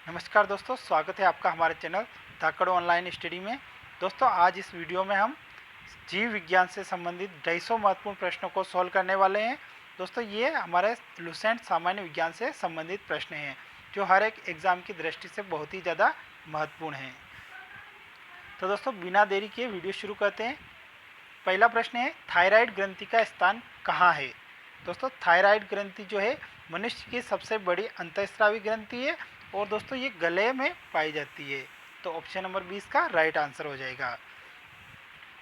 नमस्कार दोस्तों, स्वागत है आपका हमारे चैनल धाकड़ ऑनलाइन स्टडी में। दोस्तों, आज इस वीडियो में हम जीव विज्ञान से संबंधित 250 महत्वपूर्ण प्रश्नों को सॉल्व करने वाले हैं। दोस्तों, ये हमारे लुसेंट सामान्य विज्ञान से संबंधित प्रश्न हैं जो हर एक एग्ज़ाम की दृष्टि से बहुत ही ज़्यादा महत्वपूर्ण हैं। तो दोस्तों, बिना देरी के वीडियो शुरू करते हैं। पहला प्रश्न है, थायराइड ग्रंथि का स्थान कहाँ है? दोस्तों, थायराइड ग्रंथि जो है मनुष्य की सबसे बड़ी अंतःस्रावी ग्रंथि है और दोस्तों ये गले में पाई जाती है। तो ऑप्शन नंबर 20 का राइट आंसर हो जाएगा।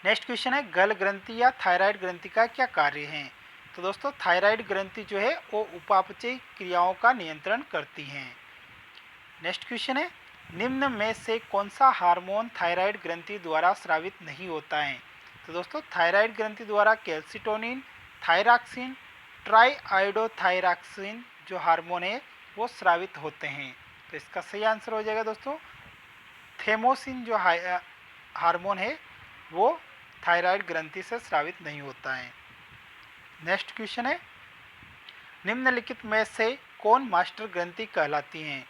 नेक्स्ट क्वेश्चन है, गल ग्रंथि या थायराइड ग्रंथि का क्या कार्य है? तो दोस्तों, थायराइड ग्रंथि जो है वो उपापचयी क्रियाओं का नियंत्रण करती हैं। नेक्स्ट क्वेश्चन है, निम्न में से कौन सा हार्मोन थायराइड ग्रंथि द्वारा स्रावित नहीं होता है? तो दोस्तों, थायराइड ग्रंथि द्वारा कैल्सिटोनिन, थायरॉक्सिन, ट्राईआयोडोथायरॉक्सिन जो हार्मोन है वो स्रावित होते हैं। तो इसका सही आंसर हो जाएगा दोस्तों, थैमोसिन जो हार्मोन है वो थायराइड ग्रंथि से स्रावित नहीं होता है। नेक्स्ट क्वेश्चन है, निम्नलिखित में से कौन मास्टर ग्रंथि कहलाती हैं?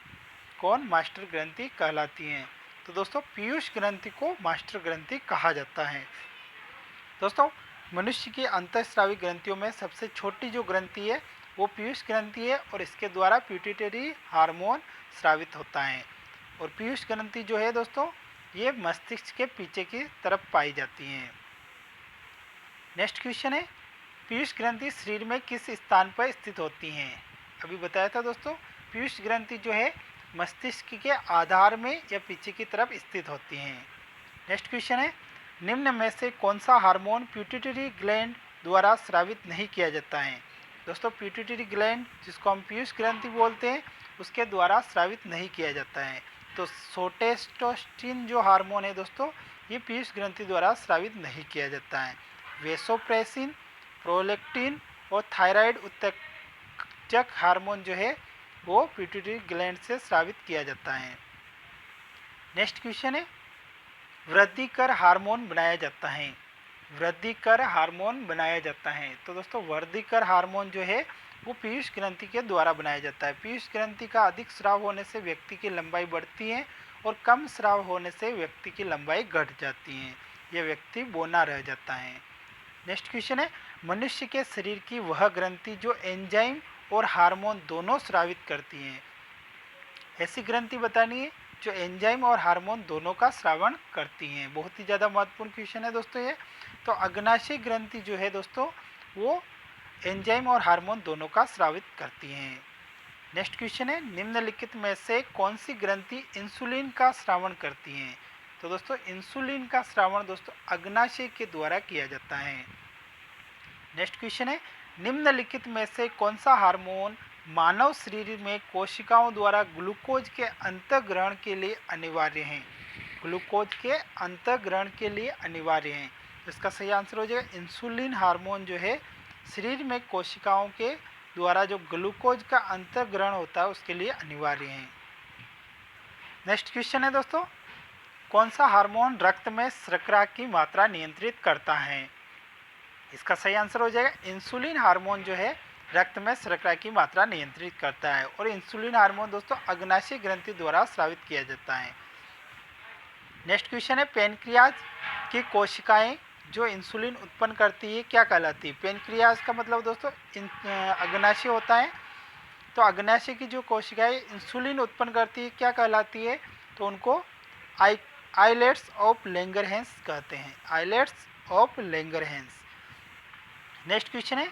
कौन मास्टर ग्रंथि कहलाती हैं? तो दोस्तों, पीयूष ग्रंथि को मास्टर ग्रंथि कहा जाता है। दोस्तों, मनुष्य की अंतःस्रावी ग्रंथियों में सबसे छोटी जो ग्रंथि है वो पीयूष ग्रंथि है और इसके द्वारा पिट्यूटरी हार्मोन स्रावित होता है। और पीयूष ग्रंथि जो है दोस्तों ये मस्तिष्क के पीछे की तरफ पाई जाती हैं। नेक्स्ट क्वेश्चन है, पीयूष ग्रंथि शरीर में किस स्थान पर स्थित होती हैं? अभी बताया था दोस्तों, पीयूष ग्रंथि जो है मस्तिष्क के आधार में या पीछे की तरफ स्थित होती हैं। नेक्स्ट क्वेश्चन है, निम्न में से कौन सा हार्मोन पिट्यूटरी ग्लैंड द्वारा स्रावित नहीं किया जाता है? दोस्तों, पिट्यूटरी ग्लैंड जिसको हम पीयूष ग्रंथि बोलते हैं उसके द्वारा स्रावित नहीं किया जाता है। तो सोटेस्टोस्टिन जो हार्मोन है दोस्तों ये पीयूष ग्रंथि द्वारा स्रावित नहीं किया जाता है। वेसोप्रेसिन, प्रोलेक्टिन और थायराइड उत्तेजक हार्मोन जो है वो पिट्यूटरी ग्लैंड से स्रावित किया जाता है। नेक्स्ट क्वेश्चन है, वृद्धिकर हार्मोन बनाया जाता है। वृद्धिकर हार्मोन बनाया जाता है। तो दोस्तों, वृद्धिकर हार्मोन जो है वो पीयूष ग्रंथि के द्वारा बनाया जाता है। पीयूष ग्रंथि का अधिक स्राव होने से व्यक्ति की लंबाई बढ़ती है और कम स्राव होने से व्यक्ति की लंबाई घट जाती है, यह व्यक्ति बौना रह जाता है। नेक्स्ट क्वेश्चन है, मनुष्य के शरीर की वह ग्रंथि जो एंजाइम और हार्मोन दोनों स्रावित करती हैं। ऐसी ग्रंथि बतानी है जो एंजाइम और हार्मोन दोनों का स्रावण करती हैं। बहुत ही ज़्यादा महत्वपूर्ण क्वेश्चन है दोस्तों ये। तो अग्नाशय ग्रंथि जो है दोस्तों वो एंजाइम और हार्मोन दोनों का स्रावित करती हैं। नेक्स्ट क्वेश्चन है, निम्नलिखित में से कौन सी ग्रंथि इंसुलिन का स्रावण करती हैं? तो दोस्तों, इंसुलिन का स्रावण दोस्तों अग्नाशय के द्वारा किया जाता है। नेक्स्ट क्वेश्चन है, निम्नलिखित में से कौन सा हार्मोन मानव शरीर में कोशिकाओं द्वारा ग्लूकोज के अंतर्ग्रहण के लिए अनिवार्य हैं? ग्लूकोज के अंतर्ग्रहण के लिए अनिवार्य हैं। इसका सही आंसर हो जाएगा, इंसुलिन हार्मोन जो है शरीर में कोशिकाओं के द्वारा जो ग्लूकोज का अंतर्ग्रहण होता है उसके लिए अनिवार्य हैं। नेक्स्ट क्वेश्चन है दोस्तों, कौन सा हार्मोन रक्त में शर्करा की मात्रा नियंत्रित करता है? इसका सही आंसर हो जाएगा, इंसुलिन हार्मोन जो है रक्त में शर्करा की मात्रा नियंत्रित करता है। और इंसुलिन हार्मोन दोस्तों अग्नाशय ग्रंथि द्वारा स्रावित किया जाता है। नेक्स्ट क्वेश्चन है, पेनक्रियाज की कोशिकाएं जो इंसुलिन उत्पन्न करती है क्या कहलाती है? पेनक्रियाज का मतलब दोस्तों अग्नाशय होता है। तो अग्नाशय की जो कोशिकाएं इंसुलिन उत्पन्न करती है क्या कहलाती है? तो उनको आइलेट्स ऑफ लैंगरहैंस कहते हैं। Islets of Langerhans. Next question है,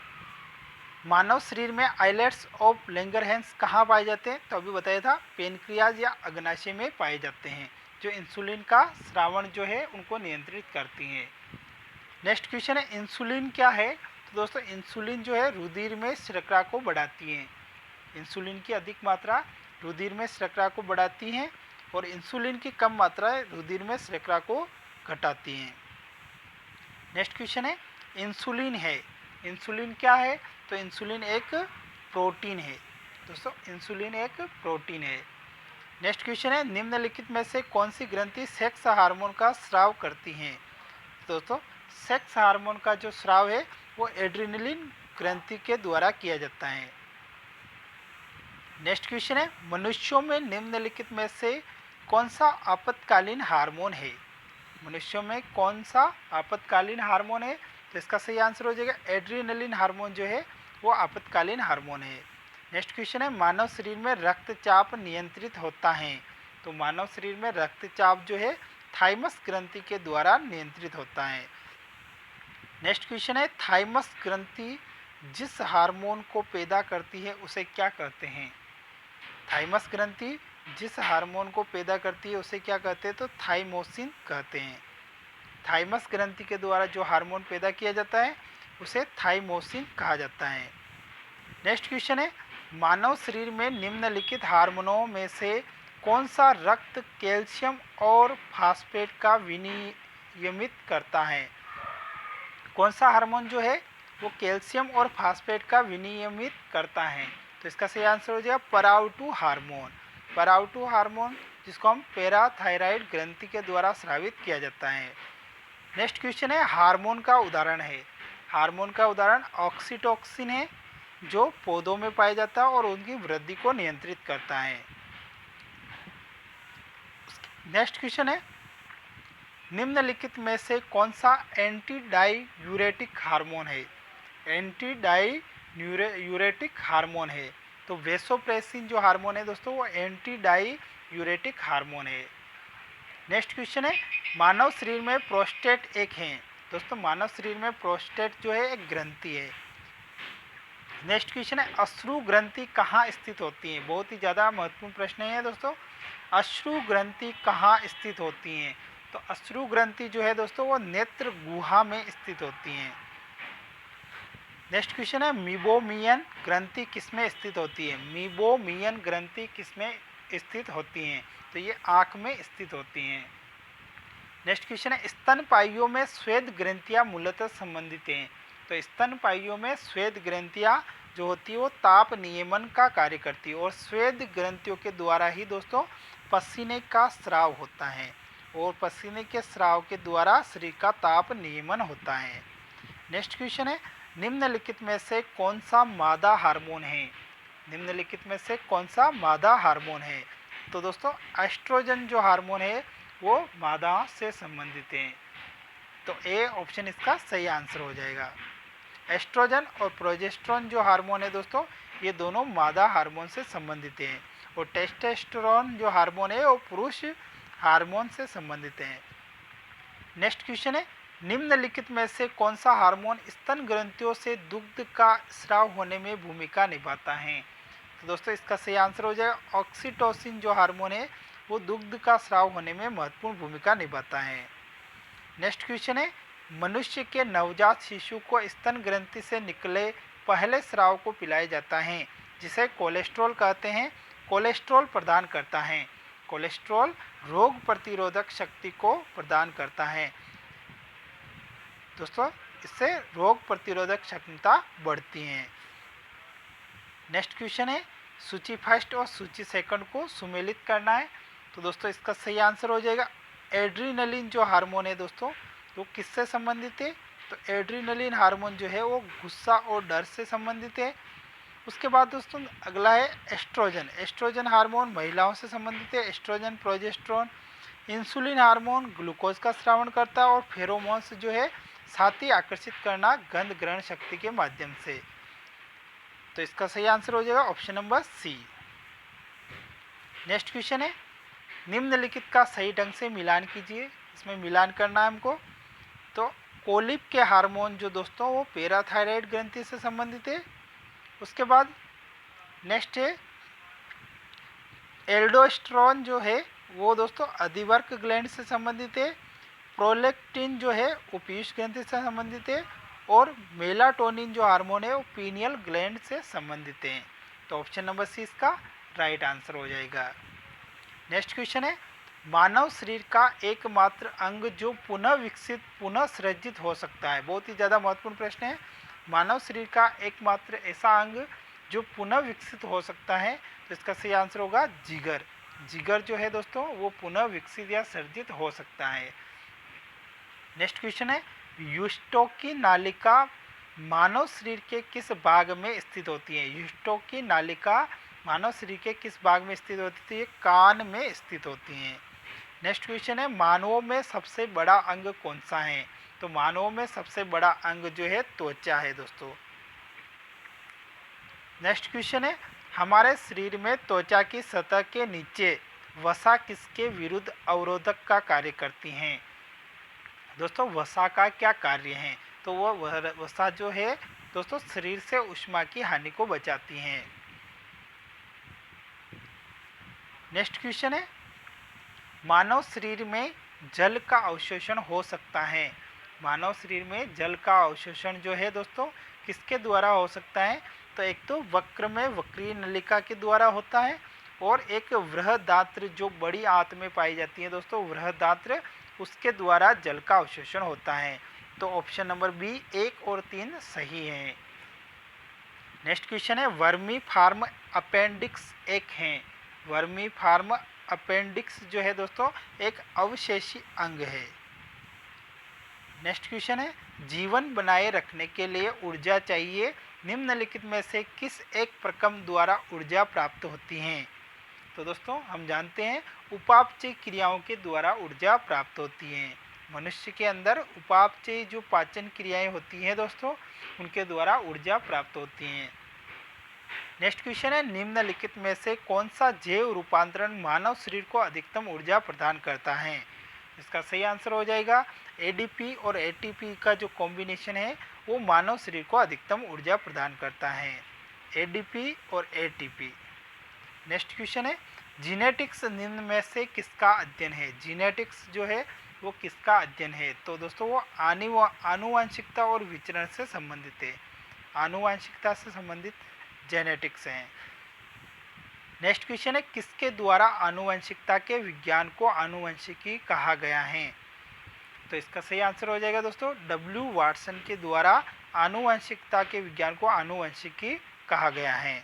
मानव शरीर में आइलेट्स ऑफ लैंगरहैंस कहाँ पाए जाते हैं? तो अभी बताया था पेनक्रियाज या अग्नाशय में पाए जाते हैं जो इंसुलिन का स्रावण जो है उनको नियंत्रित करती हैं। नेक्स्ट क्वेश्चन है, इंसुलिन क्या है? तो दोस्तों, इंसुलिन जो है रुधिर में शर्करा को बढ़ाती है। इंसुलिन की अधिक मात्रा रुधिर में शर्करा को बढ़ाती हैं और इंसुलिन की कम मात्रा रुधिर में शर्करा को घटाती हैं। नेक्स्ट क्वेश्चन है, इंसुलिन है, इंसुलिन क्या है? तो इंसुलिन एक प्रोटीन है। दोस्तों, इंसुलिन एक प्रोटीन है। नेक्स्ट क्वेश्चन है, निम्नलिखित में से कौन सी ग्रंथि सेक्स हार्मोन का स्राव करती हैं? दोस्तों, सेक्स हार्मोन का जो स्राव है वो एड्रेनलिन ग्रंथि के द्वारा किया जाता है। नेक्स्ट क्वेश्चन है, मनुष्यों में निम्नलिखित में से कौन सा आपातकालीन हार्मोन है? मनुष्यों में कौन सा आपातकालीन हार्मोन है? तो इसका सही आंसर हो जाएगा एड्रीनलिन हार्मोन जो है वो आपातकालीन हार्मोन है। नेक्स्ट क्वेश्चन है, मानव शरीर में रक्तचाप नियंत्रित होता है? तो मानव शरीर में रक्तचाप जो है थाइमस ग्रंथि के द्वारा नियंत्रित होता है। नेक्स्ट क्वेश्चन है, थाइमस ग्रंथि जिस हार्मोन को पैदा करती है उसे क्या कहते हैं? थाइमस ग्रंथि जिस हार्मोन को पैदा करती है उसे क्या कहते हैं? तो थाइमोसिन कहते हैं। थाइमस ग्रंथि के द्वारा जो हार्मोन पैदा किया जाता है उसे थाइमोसिन कहा जाता है। नेक्स्ट क्वेश्चन है, मानव शरीर में निम्नलिखित हार्मोनों में से कौन सा रक्त कैल्शियम और फास्फेट का विनियमित करता है? कौन सा हार्मोन जो है वो कैल्शियम और फास्फेट का विनियमित करता है? तो इसका सही आंसर हो जाएगा पराउटू हार्मोन। पराउटू हार्मोन जिसको हम पैराथायराइड ग्रंथि के द्वारा स्रावित किया जाता है। नेक्स्ट क्वेश्चन है, हार्मोन का उदाहरण है? हार्मोन का उदाहरण ऑक्सीटोसिन है जो पौधों में पाया जाता है और उनकी वृद्धि को नियंत्रित करता है। नेक्स्ट क्वेश्चन है, निम्नलिखित में से कौन सा एंटी डाईयूरेटिक हार्मोन है? एंटी डाईयूरेटिक हार्मोन है? तो वेसोप्रेसिन जो हार्मोन है दोस्तों वो एंटी डाईयूरेटिक हार्मोन है। नेक्स्ट क्वेश्चन है, मानव शरीर में प्रोस्टेट एक है? दोस्तों मानव शरीर में प्रोस्टेट जो है एक ग्रंथि है। नेक्स्ट क्वेश्चन है, अश्रु ग्रंथि कहाँ स्थित होती है? बहुत ही ज़्यादा महत्वपूर्ण प्रश्न है दोस्तों। अश्रु ग्रंथि कहाँ स्थित होती हैं? तो अश्रु ग्रंथि जो है दोस्तों वो नेत्र गुहा में स्थित होती हैं। नेक्स्ट क्वेश्चन है, मीबोमियन ग्रंथि किसमें स्थित होती है? मीबोमियन ग्रंथि किसमें स्थित होती हैं? तो ये आँख में स्थित होती हैं। नेक्स्ट क्वेश्चन है, स्तनपाइयों में श्वेत ग्रंथियाँ मूलतः संबंधित हैं? तो स्तनपाइयों में श्वेत ग्रंथियाँ जो होती है वो ताप नियमन का कार्य करती है और श्वेत ग्रंथियों के द्वारा ही दोस्तों पसीने का स्राव होता है और पसीने के स्राव के द्वारा शरीर का ताप नियमन होता है। नेक्स्ट क्वेश्चन है, निम्नलिखित में से कौन सा मादा हार्मोन है? निम्नलिखित में से कौन सा मादा हार्मोन है? तो दोस्तों एस्ट्रोजन जो हार्मोन है वो मादा से संबंधित है। तो ए ऑप्शन इसका सही आंसर हो जाएगा। एस्ट्रोजन और प्रोजेस्टेरोन जो हार्मोन है दोस्तों ये दोनों मादा हार्मोन से संबंधित हैं और टेस्टोस्टेरोन जो हार्मोन है वो पुरुष हार्मोन से संबंधित है। नेक्स्ट क्वेश्चन है, निम्नलिखित में से कौन सा हार्मोन स्तन ग्रंथियों से दुग्ध का स्राव होने में भूमिका निभाता है? तो दोस्तों इसका सही आंसर हो जाएगा ऑक्सीटोसिन जो हार्मोन है वो दुग्ध का स्राव होने में महत्वपूर्ण भूमिका निभाता है। नेक्स्ट क्वेश्चन है, मनुष्य के नवजात शिशु को स्तन ग्रंथि से निकले पहले स्राव को पिलाया जाता है जिसे कोलेस्ट्रॉल कहते हैं। कोलेस्ट्रॉल प्रदान करता है। कोलेस्ट्रॉल रोग प्रतिरोधक शक्ति को प्रदान करता है दोस्तों, इससे रोग प्रतिरोधक क्षमता बढ़ती है। नेक्स्ट क्वेश्चन है, सूची फर्स्ट और सूची सेकंड को सुमेलित करना है। तो दोस्तों इसका सही आंसर हो जाएगा एड्रीनलिन जो हार्मोन है दोस्तों तो किससे संबंधित है? तो एड्रीनलिन हार्मोन जो है वो गुस्सा और डर से संबंधित है। उसके बाद दोस्तों अगला है एस्ट्रोजन। एस्ट्रोजन हार्मोन महिलाओं से संबंधित है। Estrogen progesterone. Insulin hormone glucose का स्रावण करता है और फेरोमोन्स जो है साथी आकर्षित करना गंध ग्रहण शक्ति के माध्यम से। तो इसका सही आंसर हो जाएगा option number C. Next question है, निम्नलिखित का सही ढंग से मिलान कीजिए। इसमें मिलान करना है हमको। तो कोलिप के हार्मोन जो दोस्तों वो पैराथायराइड ग्रंथि से संबंधित है। उसके बाद नेक्स्ट है एल्डोस्टेरोन जो है वो दोस्तों अधिवर्क ग्लैंड से संबंधित है। प्रोलेक्टिन जो है वो पीयूष ग्रंथि से संबंधित है और मेलाटोनिन जो हार्मोन है वो पीनियल ग्लैंड से संबंधित है। तो ऑप्शन नंबर सी इसका राइट आंसर हो जाएगा। नेक्स्ट क्वेश्चन है, मानव शरीर का एकमात्र अंग जो पुनः विकसित पुनः सृजित हो सकता है। बहुत ही ज़्यादा महत्वपूर्ण प्रश्न है। मानव शरीर का एकमात्र ऐसा अंग जो पुनः विकसित हो सकता है तो इसका सही आंसर होगा जिगर। जिगर जो है दोस्तों वो पुनः विकसित या सर्जित हो सकता है। नेक्स्ट क्वेश्चन है, यूस्टोकी नालिका मानव शरीर के किस भाग में स्थित होती है? यूस्टोकी नालिका मानव शरीर के किस भाग में स्थित होती है? कान में स्थित होती हैं। नेक्स्ट क्वेश्चन है, मानवों में सबसे बड़ा अंग कौन सा है? तो मानवों में सबसे बड़ा अंग जो है त्वचा है दोस्तों। नेक्स्ट क्वेश्चन है, हमारे शरीर में त्वचा की सतह के नीचे वसा किसके विरुद्ध अवरोधक का कार्य करती हैं? दोस्तों वसा का क्या कार्य है? तो वह वसा जो है दोस्तों शरीर से ऊष्मा की हानि को बचाती हैं। नेक्स्ट क्वेश्चन है, मानव शरीर में जल का अवशोषण हो सकता है? मानव शरीर में जल का अवशोषण जो है दोस्तों किसके द्वारा हो सकता है? तो एक तो वक्र में वक्रीय नलिका के द्वारा होता है, और एक वृहदात्र जो बड़ी आंत में पाई जाती है दोस्तों, वृहदात्र, उसके द्वारा जल का अवशोषण होता है। तो ऑप्शन नंबर बी 1 और 3 सही है। नेक्स्ट क्वेश्चन है, वर्मी फार्म अपेंडिक्स एक है। वर्मी फार्म अपेंडिक्स जो है दोस्तों एक अवशेषी अंग है। नेक्स्ट क्वेश्चन है, जीवन बनाए रखने के लिए ऊर्जा चाहिए, निम्नलिखित में से किस एक प्रकम द्वारा ऊर्जा प्राप्त होती है? तो दोस्तों हम जानते हैं उपापचय क्रियाओं के द्वारा ऊर्जा प्राप्त होती है। मनुष्य के अंदर उपापचय जो पाचन क्रियाएं होती हैं दोस्तों, उनके द्वारा ऊर्जा प्राप्त होती हैं। नेक्स्ट क्वेश्चन है, निम्नलिखित में से कौन सा जैव रूपांतरण मानव शरीर को अधिकतम ऊर्जा प्रदान करता है? इसका सही आंसर हो जाएगा एडीपी और एटीपी का जो कॉम्बिनेशन है वो मानव शरीर को अधिकतम ऊर्जा प्रदान करता है, एडीपी और एटीपी। नेक्स्ट क्वेश्चन है, जीनेटिक्स निम्न में से किसका अध्ययन है? जीनेटिक्स जो है वो किसका अध्ययन है? तो दोस्तों वो आनुवांशिकता और विचरण से संबंधित है। आनुवांशिकता से संबंधित जेनेटिक्स हैं। नेक्स्ट क्वेश्चन है, किसके द्वारा आनुवंशिकता के विज्ञान को आनुवंशिकी कहा गया है? तो इसका सही आंसर हो जाएगा दोस्तों डब्ल्यू वाटसन के द्वारा आनुवंशिकता के विज्ञान को आनुवंशिकी कहा गया है।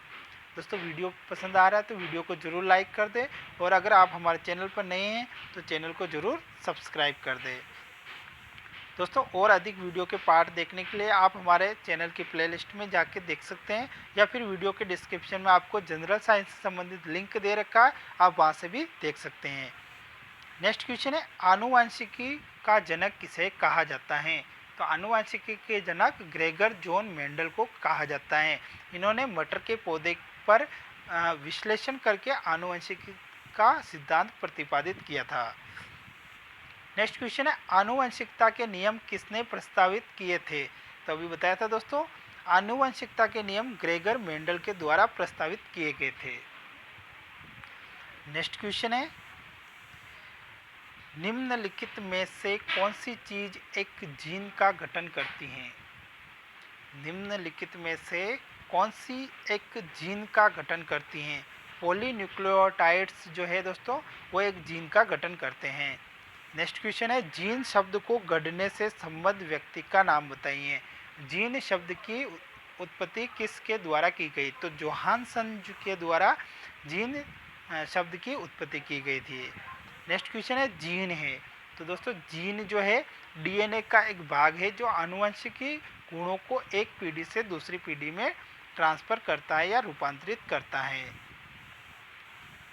दोस्तों वीडियो पसंद आ रहा है तो वीडियो को जरूर लाइक कर दें, और अगर आप हमारे चैनल पर नए हैं तो चैनल को जरूर सब्सक्राइब कर दें। दोस्तों और अधिक वीडियो के पार्ट देखने के लिए आप हमारे चैनल की प्लेलिस्ट में जाके देख सकते हैं, या फिर वीडियो के डिस्क्रिप्शन में आपको जनरल साइंस से संबंधित लिंक दे रखा है, आप वहां से भी देख सकते हैं। नेक्स्ट क्वेश्चन है, आनुवंशिकी का जनक किसे कहा जाता है? तो आनुवंशिकी के जनक ग्रेगर जॉन मेंडल को कहा जाता है। इन्होंने मटर के पौधे पर विश्लेषण करके आनुवंशिकी का सिद्धांत प्रतिपादित किया था। नेक्स्ट क्वेश्चन है, आनुवंशिकता के नियम किसने प्रस्तावित किए थे? तो अभी बताया था दोस्तों आनुवंशिकता के नियम ग्रेगर मेंडल के द्वारा प्रस्तावित किए गए थे। नेक्स्ट क्वेश्चन है, निम्नलिखित में से कौन सी चीज एक जीन का गठन करती है? निम्नलिखित में से कौन सी एक जीन का गठन करती हैं? पॉलीन्यूक्लियोटाइड्स जो है दोस्तों वो एक जीन का गठन करते हैं। नेक्स्ट क्वेश्चन है, जीन शब्द को गढ़ने से संबद्ध व्यक्ति का नाम बताइए। जीन शब्द की उत्पत्ति किसके द्वारा की गई? तो जोहानसन के द्वारा जीन शब्द की उत्पत्ति की गई थी। नेक्स्ट क्वेश्चन है, जीन है। तो दोस्तों जीन जो है डीएनए का एक भाग है जो आनुवंशिकी गुणों को एक पीढ़ी से दूसरी पीढ़ी में ट्रांसफर करता है या रूपांतरित करता है।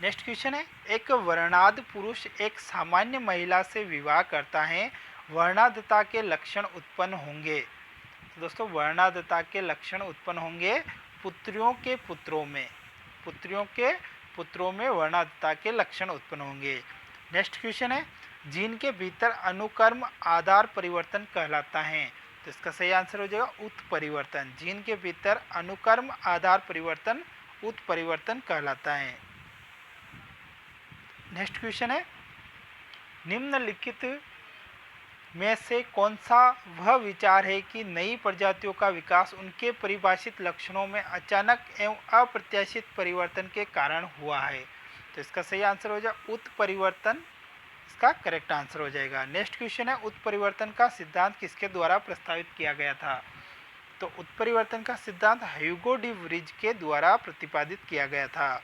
नेक्स्ट क्वेश्चन है, एक वर्णाध पुरुष एक सामान्य महिला से विवाह करता है, वर्णाधता के लक्षण उत्पन्न होंगे। तो दोस्तों वर्णाधता के लक्षण उत्पन्न होंगे पुत्रियों के पुत्रों में, पुत्रियों के पुत्रों में वर्णाधता के लक्षण उत्पन्न होंगे। नेक्स्ट क्वेश्चन है, जीन के भीतर अनुकर्म आधार परिवर्तन कहलाता है। तो इसका सही आंसर हो जाएगा उत्परिवर्तन। जीन के भीतर अनुकर्म आधार परिवर्तन उत्परिवर्तन कहलाता है। नेक्स्ट क्वेश्चन है, निम्नलिखित में से कौन सा वह विचार है कि नई प्रजातियों का विकास उनके परिभाषित लक्षणों में अचानक एवं अप्रत्याशित परिवर्तन के कारण हुआ है? तो इसका सही आंसर हो जाएगा उत्परिवर्तन, इसका करेक्ट आंसर हो जाएगा। नेक्स्ट क्वेश्चन है, उत्परिवर्तन का सिद्धांत किसके द्वारा प्रस्तावित किया गया था? तो उत्परिवर्तन का सिद्धांत ह्यूगो डी व्रिज के द्वारा प्रतिपादित किया गया था।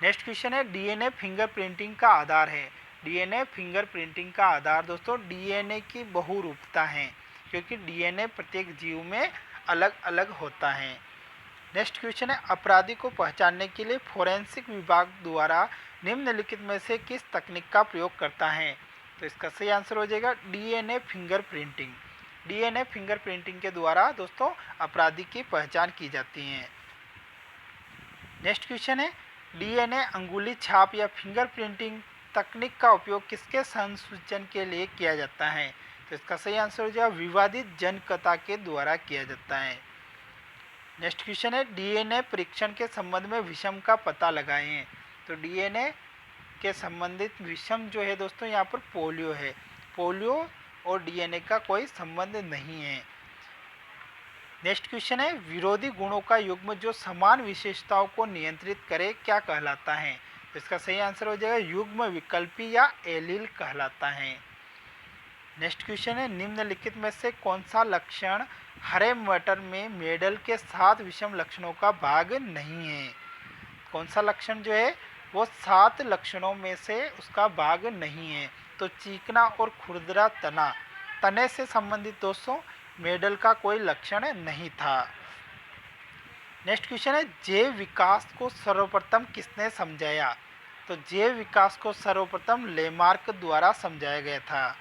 नेक्स्ट क्वेश्चन है, डीएनए फिंगरप्रिंटिंग का आधार है। डीएनए फिंगरप्रिंटिंग का आधार दोस्तों डीएनए की बहुरूपता है, क्योंकि डीएनए प्रत्येक जीव में अलग अलग होता है। नेक्स्ट क्वेश्चन है, अपराधी को पहचानने के लिए फोरेंसिक विभाग द्वारा निम्नलिखित में से किस तकनीक का प्रयोग करता है? तो इसका सही आंसर हो जाएगा DNA finger printing. DNA finger printing के द्वारा दोस्तों अपराधी की पहचान की जाती है। नेक्स्ट क्वेश्चन है, डीएनए अंगुली छाप या फिंगर प्रिंटिंग तकनीक का उपयोग किसके संसूचन के लिए किया जाता है? तो इसका सही आंसर हो जाएगा विवादित जनकथा के द्वारा किया जाता है। नेक्स्ट क्वेश्चन है, डीएनए परीक्षण के संबंध में विषम का पता लगाएं। तो डीएनए के संबंधित विषम जो है दोस्तों यहाँ पर पोलियो है। पोलियो और डीएनए का कोई संबंध नहीं है। नेक्स्ट क्वेश्चन है, विरोधी गुणों का युग्म जो समान विशेषताओं को नियंत्रित करे क्या कहलाता है? तो इसका सही आंसर हो जाएगा युग्म विकल्पी या एलील कहलाता है। नेक्स्ट क्वेश्चन है, निम्नलिखित में से कौन सा लक्षण हरे मटर में मेडल के 7 विषम लक्षणों का भाग नहीं है? कौन सा लक्षण जो है वो 7 लक्षणों में से उसका भाग नहीं है? तो चीकना और खुरदरा तना, तने से संबंधित दोस्तों मेडल का कोई लक्षण नहीं था। नेक्स्ट क्वेश्चन है, जैव विकास को सर्वप्रथम किसने समझाया? तो जैव विकास को सर्वप्रथम लेमार्क द्वारा समझाया गया था।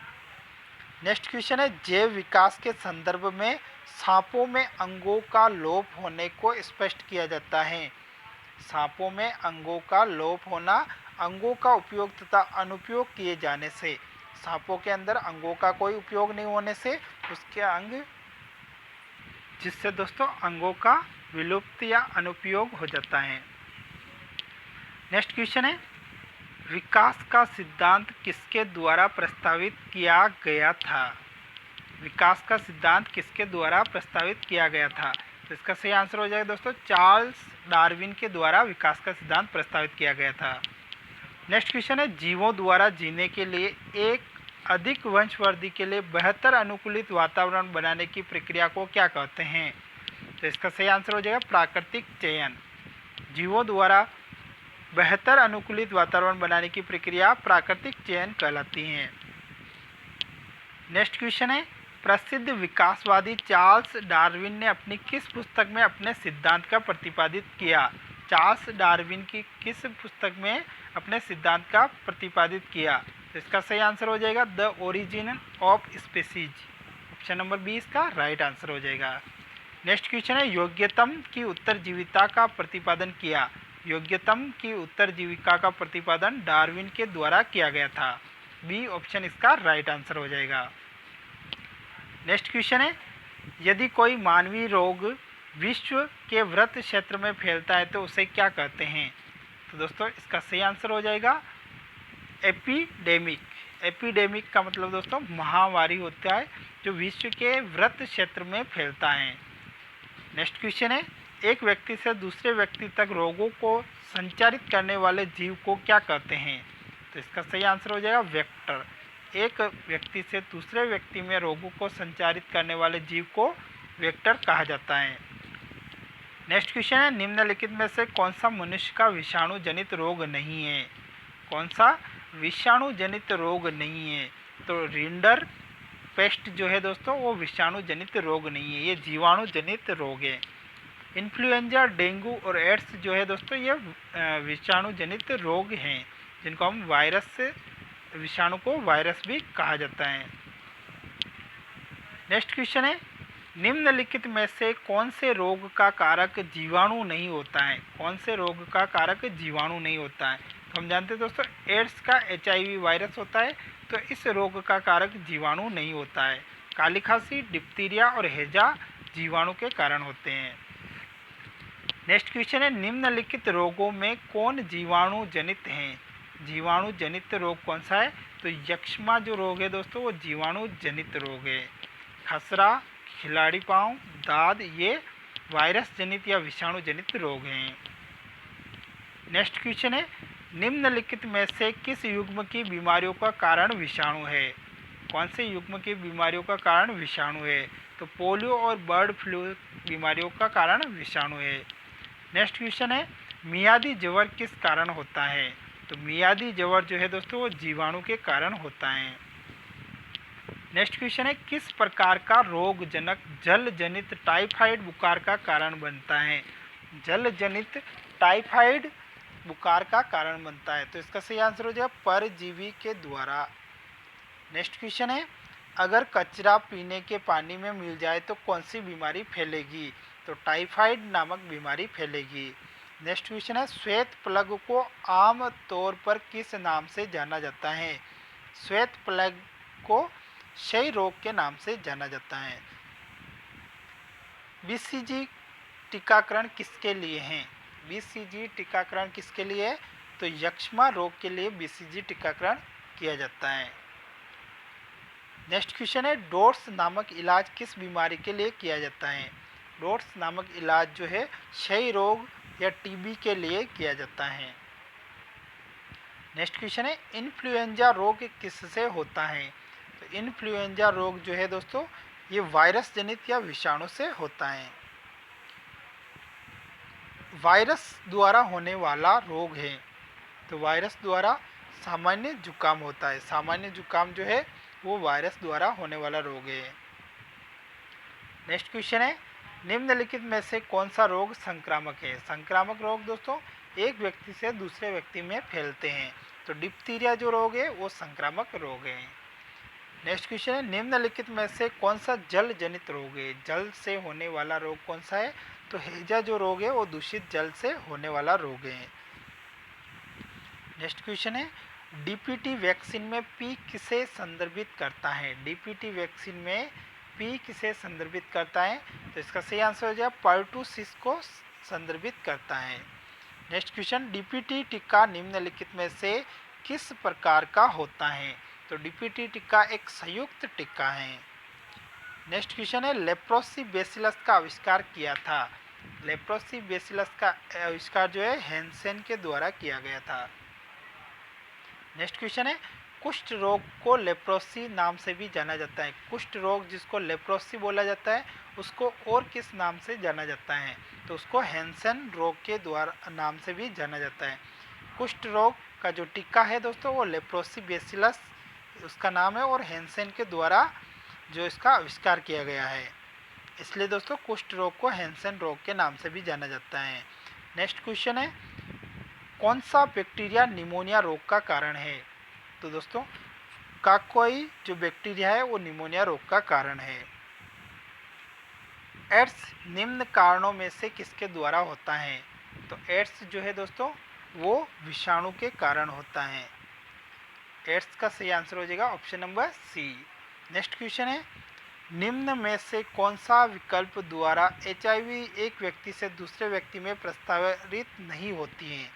नेक्स्ट क्वेश्चन है, जैव विकास के संदर्भ में सांपों में अंगों का लोप होने को स्पष्ट किया जाता है। सांपों में अंगों का लोप होना अंगों का उपयोग तथा अनुपयोग किए जाने से, सांपों के अंदर अंगों का कोई उपयोग नहीं होने से उसके अंग, जिससे दोस्तों अंगों का विलुप्त या अनुपयोग हो जाता है। नेक्स्ट क्वेश्चन है, विकास का सिद्धांत किसके द्वारा प्रस्तावित किया गया था? विकास का सिद्धांत किसके द्वारा प्रस्तावित किया गया था? तो इसका सही आंसर हो जाएगा दोस्तों चार्ल्स डार्विन के द्वारा विकास का सिद्धांत प्रस्तावित किया गया था। नेक्स्ट क्वेश्चन है, जीवों द्वारा जीने के लिए एक अधिक वंशवृद्धि के लिए बेहतर अनुकूलित वातावरण बनाने की प्रक्रिया को क्या कहते हैं? तो इसका सही आंसर हो जाएगा प्राकृतिक चयन। जीवों द्वारा बेहतर अनुकूलित वातावरण बनाने की प्रक्रिया प्राकृतिक चयन कहलाती है। नेक्स्ट क्वेश्चन है, प्रसिद्ध विकासवादी चार्ल्स डार्विन ने अपनी किस पुस्तक में अपने सिद्धांत का प्रतिपादित किया? चार्ल्स डार्विन की किस पुस्तक में अपने सिद्धांत का प्रतिपादित किया? तो इसका सही आंसर हो जाएगा the origin of species. Option number 20 का राइट आंसर हो जाएगा। नेक्स्ट क्वेश्चन है, योग्यतम की उत्तरजीविता का प्रतिपादन किया? योग्यतम की उत्तरजीविता का प्रतिपादन डार्विन के द्वारा किया गया था। बी ऑप्शन इसका राइट आंसर हो जाएगा। नेक्स्ट क्वेश्चन है, यदि कोई मानवीय रोग विश्व के वृत्त क्षेत्र में फैलता है तो उसे क्या कहते हैं? तो दोस्तों इसका सही आंसर हो जाएगा एपिडेमिक। एपिडेमिक का मतलब दोस्तों महामारी होता है जो विश्व के वृत्त क्षेत्र में फैलता है। नेक्स्ट क्वेश्चन है, एक व्यक्ति से दूसरे व्यक्ति तक रोगों को संचारित करने वाले जीव को क्या कहते हैं? तो इसका सही आंसर हो जाएगा वेक्टर। एक व्यक्ति से दूसरे व्यक्ति में रोगों को संचारित करने वाले जीव को वेक्टर कहा जाता है। नेक्स्ट क्वेश्चन है, निम्नलिखित में से कौन सा मनुष्य का विषाणु जनित रोग नहीं है? कौन सा विषाणु जनित रोग नहीं है? तो रिंडर पेस्ट जो है दोस्तों वो विषाणु जनित रोग नहीं है, ये जीवाणु जनित रोग है। इन्फ्लुएंजा, डेंगू और एड्स जो है दोस्तों ये विषाणु जनित रोग हैं जिनको हम वायरस से, विषाणु को वायरस भी कहा जाता है। नेक्स्ट क्वेश्चन है, निम्नलिखित में से कौन से रोग का कारक जीवाणु नहीं होता है? कौन से रोग का कारक जीवाणु नहीं होता है? तो हम जानते हैं दोस्तों एड्स का HIV वायरस होता है, तो इस रोग का कारक जीवाणु नहीं होता है। काली खांसी, डिप्थीरिया और हैजा जीवाणु के कारण होते हैं। नेक्स्ट क्वेश्चन है, निम्नलिखित रोगों में कौन जीवाणु जनित हैं? जीवाणु जनित रोग कौन सा है? तो यक्ष्मा जो रोग है दोस्तों वो जीवाणु जनित रोग है। खसरा, खिलाड़ी पाँव, दाद ये वायरस जनित या विषाणु जनित रोग हैं। नेक्स्ट क्वेश्चन है, निम्नलिखित में से किस युग्म की बीमारियों का कारण विषाणु है? कौन से युग्म की बीमारियों का कारण विषाणु है? तो पोलियो और बर्ड फ्लू बीमारियों का कारण विषाणु है। नेक्स्ट क्वेश्चन है, मियादी ज्वर किस कारण होता है? तो मियादी ज्वर जो है दोस्तों वो जीवाणु के कारण होता है। नेक्स्ट क्वेश्चन है, किस प्रकार का रोग जनक जल जनित टाइफाइड बुखार का कारण बनता है? जल जनित टाइफाइड बुखार का कारण बनता है। तो इसका सही आंसर हो जाएगा परजीवी के द्वारा। नेक्स्ट क्वेश्चन है, अगर कचरा पीने के पानी में मिल जाए तो कौन सी बीमारी फैलेगी? तो टाइफाइड नामक बीमारी फैलेगी। नेक्स्ट क्वेश्चन है, श्वेत प्लग को आम तौर पर किस नाम से जाना जाता है? श्वेत प्लग को क्षय रोग के नाम से जाना जाता है। बीसीजी टीकाकरण किसके लिए हैं? बीसीजी टीकाकरण किसके लिए है? तो यक्ष्मा रोग के लिए बीसीजी टीकाकरण किया जाता है। नेक्स्ट क्वेश्चन है, डोट्स नामक इलाज किस बीमारी के लिए किया जाता है? डोट्स नामक इलाज जो है क्षय रोग या टीबी के लिए किया जाता है। नेक्स्ट क्वेश्चन है, इन्फ्लुएंजा रोग किससे होता है? तो इन्फ्लुएंजा रोग जो है दोस्तों ये वायरस जनित या विषाणु से होता है। वायरस द्वारा होने वाला रोग है। तो वायरस द्वारा सामान्य जुकाम होता है। सामान्य जुकाम जो है वो वायरस द्वारा होने वाला रोग है। नेक्स्ट क्वेश्चन है, निम्नलिखित में से कौन सा रोग संक्रामक है? संक्रामक रोग दोस्तों एक व्यक्ति से दूसरे व्यक्ति में फैलते हैं। तो डिप्थीरिया जो रोग है वो संक्रामक रोग है। नेक्स्ट क्वेश्चन है, निम्नलिखित में से कौन सा जल जनित रोग है? जल से होने वाला रोग कौन सा है? तो हैजा जो रोग है वो दूषित जल से होने वाला रोग है। नेक्स्ट क्वेश्चन है, डीपीटी वैक्सीन में पी किसे संदर्भित करता है? डीपीटी वैक्सीन में पी किसे संदर्भित करता है? तो इसका सही आंसर हो जाएगा पर्टुसिस को संदर्भित करता है। नेक्स्ट क्वेश्चन, डीपीटी टीका निम्नलिखित में से किस प्रकार का होता है? तो डीपीटी टीका एक संयुक्त टीका है। नेक्स्ट क्वेश्चन है, लेप्रोसी बेसिलस का आविष्कार किया था? लेप्रोसी बेसिलस का आविष्कार जो है हैंसेन के द्वारा किया गया था। नेक्स्ट क्वेश्चन है, कुष्ठ रोग को लेप्रोसी नाम से भी जाना जाता है। कुष्ठ रोग जिसको लेप्रोसी बोला जाता है उसको और किस नाम से जाना जाता है? तो उसको हैंसेन रोग के द्वारा नाम से भी जाना जाता है। कुष्ठ रोग का जो टीका है दोस्तों वो लेप्रोसी बेसिलस उसका नाम है और हैंसेन के द्वारा जो इसका आविष्कार किया गया है, इसलिए दोस्तों कुष्ठ रोग को हैंसेन रोग के नाम से भी जाना जाता है। नेक्स्ट क्वेश्चन है, कौन सा बैक्टीरिया निमोनिया रोग का कारण है? तो दोस्तों काकोई जो बैक्टीरिया है वो निमोनिया रोग का कारण है। एड्स निम्न कारणों में से किसके द्वारा होता है? तो एड्स जो है दोस्तों वो विषाणु के कारण होता है। एड्स का सही आंसर हो जाएगा option number C. Next question है, निम्न में से कौन सा विकल्प द्वारा एचआईवी एक व्यक्ति से दूसरे व्यक्ति में प्रसारित नहीं होती है?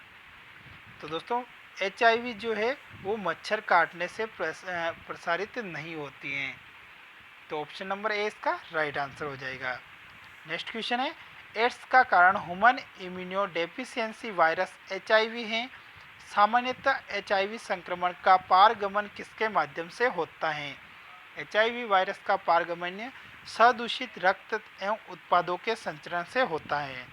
तो दोस्तों एचआईवी जो है वो मच्छर काटने से प्रसारित नहीं होती हैं। तो ऑप्शन नंबर ए इसका राइट आंसर हो जाएगा। नेक्स्ट क्वेश्चन है, एड्स का कारण ह्यूमन इम्यूनोडेफिशिएंसी वायरस एचआईवी है। सामान्यतः एचआईवी संक्रमण का पारगमन किसके माध्यम से होता है? एचआईवी वायरस का पारगमन सदूषित रक्त एवं उत्पादों के संचरण से होता है।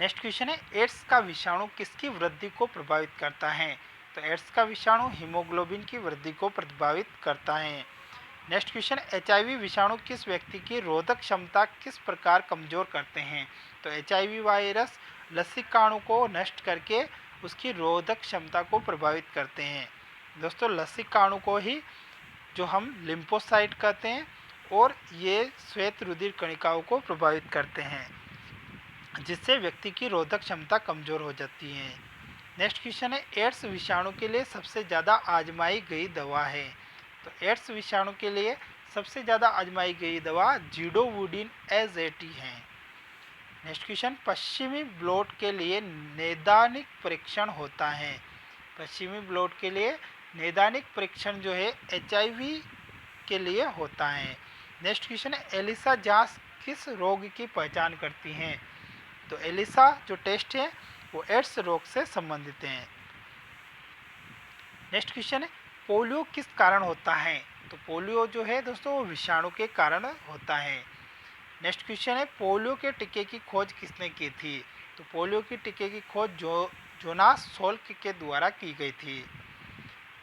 नेक्स्ट क्वेश्चन है, एड्स का विषाणु किसकी वृद्धि को प्रभावित करता है? तो एड्स का विषाणु हीमोग्लोबिन की वृद्धि को प्रभावित करता है। नेक्स्ट क्वेश्चन, एचआईवी विषाणु किस व्यक्ति की रोधक क्षमता किस प्रकार कमजोर करते हैं? तो एचआईवी वायरस लसिकाणु को नष्ट करके उसकी रोधक क्षमता को प्रभावित करते हैं। दोस्तों लसिकाणु को ही जो हम लिम्फोसाइट कहते हैं और ये श्वेत रुधिर कणिकाओं को प्रभावित करते हैं जिससे व्यक्ति की रोधक क्षमता कमजोर हो जाती है। नेक्स्ट क्वेश्चन है, एड्स विषाणु के लिए सबसे ज़्यादा आजमाई गई दवा है? तो एड्स विषाणु के लिए सबसे ज़्यादा आजमाई गई दवा जीडोवुडिन एज़-80 है। नेक्स्ट क्वेश्चन, पश्चिमी ब्लॉट के लिए नैदानिक परीक्षण होता है? पश्चिमी ब्लॉट के लिए नैदानिक परीक्षण जो है एचआईवी के लिए होता है। नेक्स्ट क्वेश्चन है, एलिसा जांच किस रोग की पहचान करती हैं? तो एलिसा जो टेस्ट है वो एड्स रोग से संबंधित है। नेक्स्ट क्वेश्चन है, पोलियो किस कारण होता है? तो पोलियो जो है दोस्तों वो विषाणु के कारण होता है। नेक्स्ट क्वेश्चन है, पोलियो के टीके की खोज किसने की थी? तो पोलियो की टीके की खोज जोनास सोल्क के द्वारा की गई थी।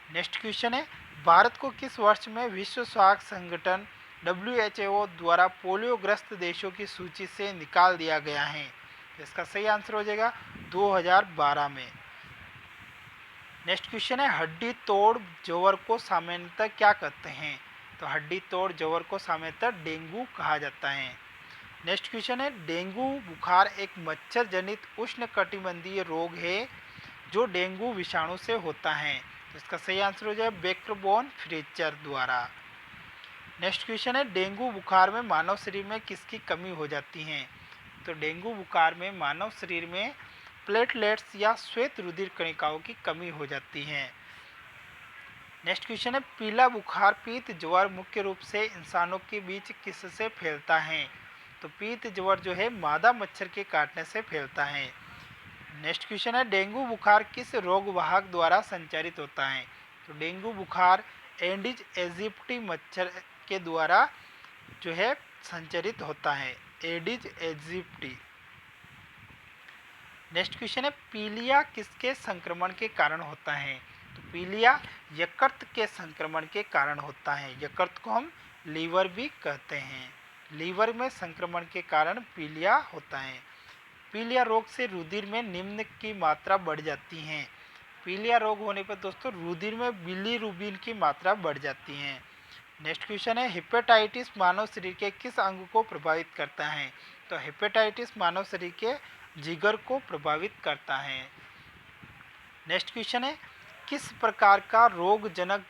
नेक्स्ट क्वेश्चन है, भारत को किस वर्ष में विश्व स्वास्थ्य संगठन WHO द्वारा पोलियोग्रस्त देशों की सूची से निकाल दिया गया है? तो इसका सही आंसर हो जाएगा 2012 में। नेक्स्ट क्वेश्चन है हड्डी तोड़ ज्वर को सामान्यतः क्या कहते हैं? तो हड्डी तोड़ ज्वर को सामान्यतः डेंगू कहा जाता है। नेक्स्ट क्वेश्चन है डेंगू बुखार एक मच्छर जनित उष्णकटिबंधीय रोग है जो डेंगू विषाणु से होता है। तो इसका सही आंसर हो जाएगा बेकरबोन फ्रेचर द्वारा। नेक्स्ट क्वेश्चन है डेंगू बुखार में मानव शरीर में किसकी कमी हो जाती है? तो डेंगू बुखार में मानव शरीर में प्लेटलेट्स या श्वेत रुधिर कणिकाओं की कमी हो जाती है। नेक्स्ट क्वेश्चन है पीला बुखार पीत ज्वर मुख्य रूप से इंसानों के बीच किससे फैलता है? तो पीत ज्वर जो है मादा मच्छर के काटने से फैलता है। नेक्स्ट क्वेश्चन है डेंगू बुखार किस रोगवाहक द्वारा संचारित होता है? तो डेंगू बुखार एडिस एजिप्टी मच्छर के द्वारा जो है संचारित होता है, एडिस एजिप्टी। नेक्स्ट क्वेश्चन है पीलिया किसके संक्रमण के कारण होता है? तो पीलिया यकृत के संक्रमण के कारण होता है। यकृत को हम लीवर भी कहते हैं। लीवर में संक्रमण के कारण पीलिया होता है। पीलिया रोग से रुधिर में निम्न की मात्रा बढ़ जाती है। पीलिया रोग होने पर दोस्तों रुधिर में बिलीरुबिन की मात्रा बढ़ जाती है। नेक्स्ट क्वेश्चन है हेपेटाइटिस मानव शरीर के किस अंग को प्रभावित करता है? तो हेपेटाइटिस मानव शरीर के जिगर को प्रभावित करता है। नेक्स्ट क्वेश्चन है किस प्रकार का रोगजनक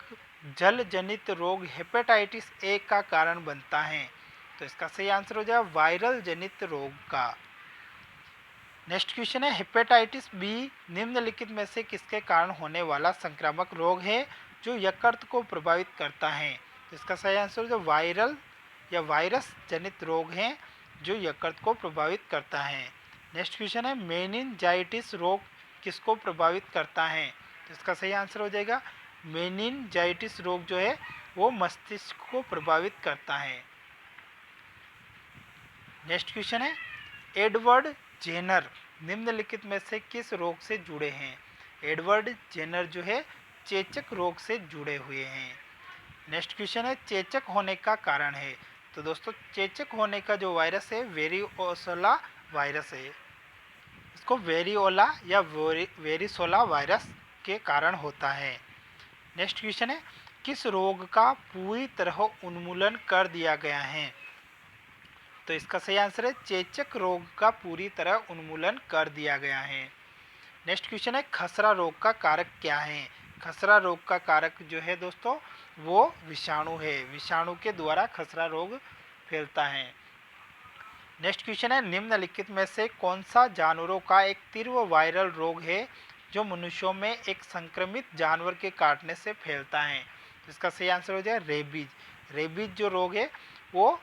जल जनित रोग हेपेटाइटिस ए का कारण बनता है? तो इसका सही आंसर हो जाएगा वायरल जनित रोग का। नेक्स्ट क्वेश्चन है हेपेटाइटिस बी निम्नलिखित में से किसके कारण होने वाला संक्रामक रोग है जो यकृत को प्रभावित करता है? तो इसका सही आंसर जो वायरल या वायरस जनित रोग है जो यकृत को प्रभावित करता है। नेक्स्ट क्वेश्चन है मेनिनजाइटिस रोग किसको प्रभावित करता है? तो इसका सही आंसर हो जाएगा मेनिनजाइटिस रोग जो है वो मस्तिष्क को प्रभावित करता है। नेक्स्ट क्वेश्चन है एडवर्ड जेनर निम्नलिखित में से किस रोग से जुड़े हैं? एडवर्ड जेनर जो है चेचक रोग से जुड़े हुए हैं। नेक्स्ट क्वेश्चन है चेचक होने का कारण है। तो दोस्तों चेचक होने का जो वायरस है वेरिओसोला वायरस है। इसको वेरिओला या वेरिसोला वायरस के कारण होता है। नेक्स्ट क्वेश्चन है किस रोग का पूरी तरह उन्मूलन कर दिया गया है? तो इसका सही आंसर है चेचक रोग का पूरी तरह उन्मूलन कर दिया गया है। नेक्स्ट क्वेश्चन है खसरा रोग का कारक क्या है? खसरा रोग का कारक जो है दोस्तों वो विषाणु है। विषाणु के द्वारा खसरा रोग फैलता है। नेक्स्ट क्वेश्चन है निम्नलिखित में से कौन सा जानवरों का एक तीव्र वायरल रोग है जो मनुष्यों में एक संक्रमित जानवर के काटने से फैलता है? तो इसका सही आंसर हो जाए रेबीज। रेबीज जो रोग है वो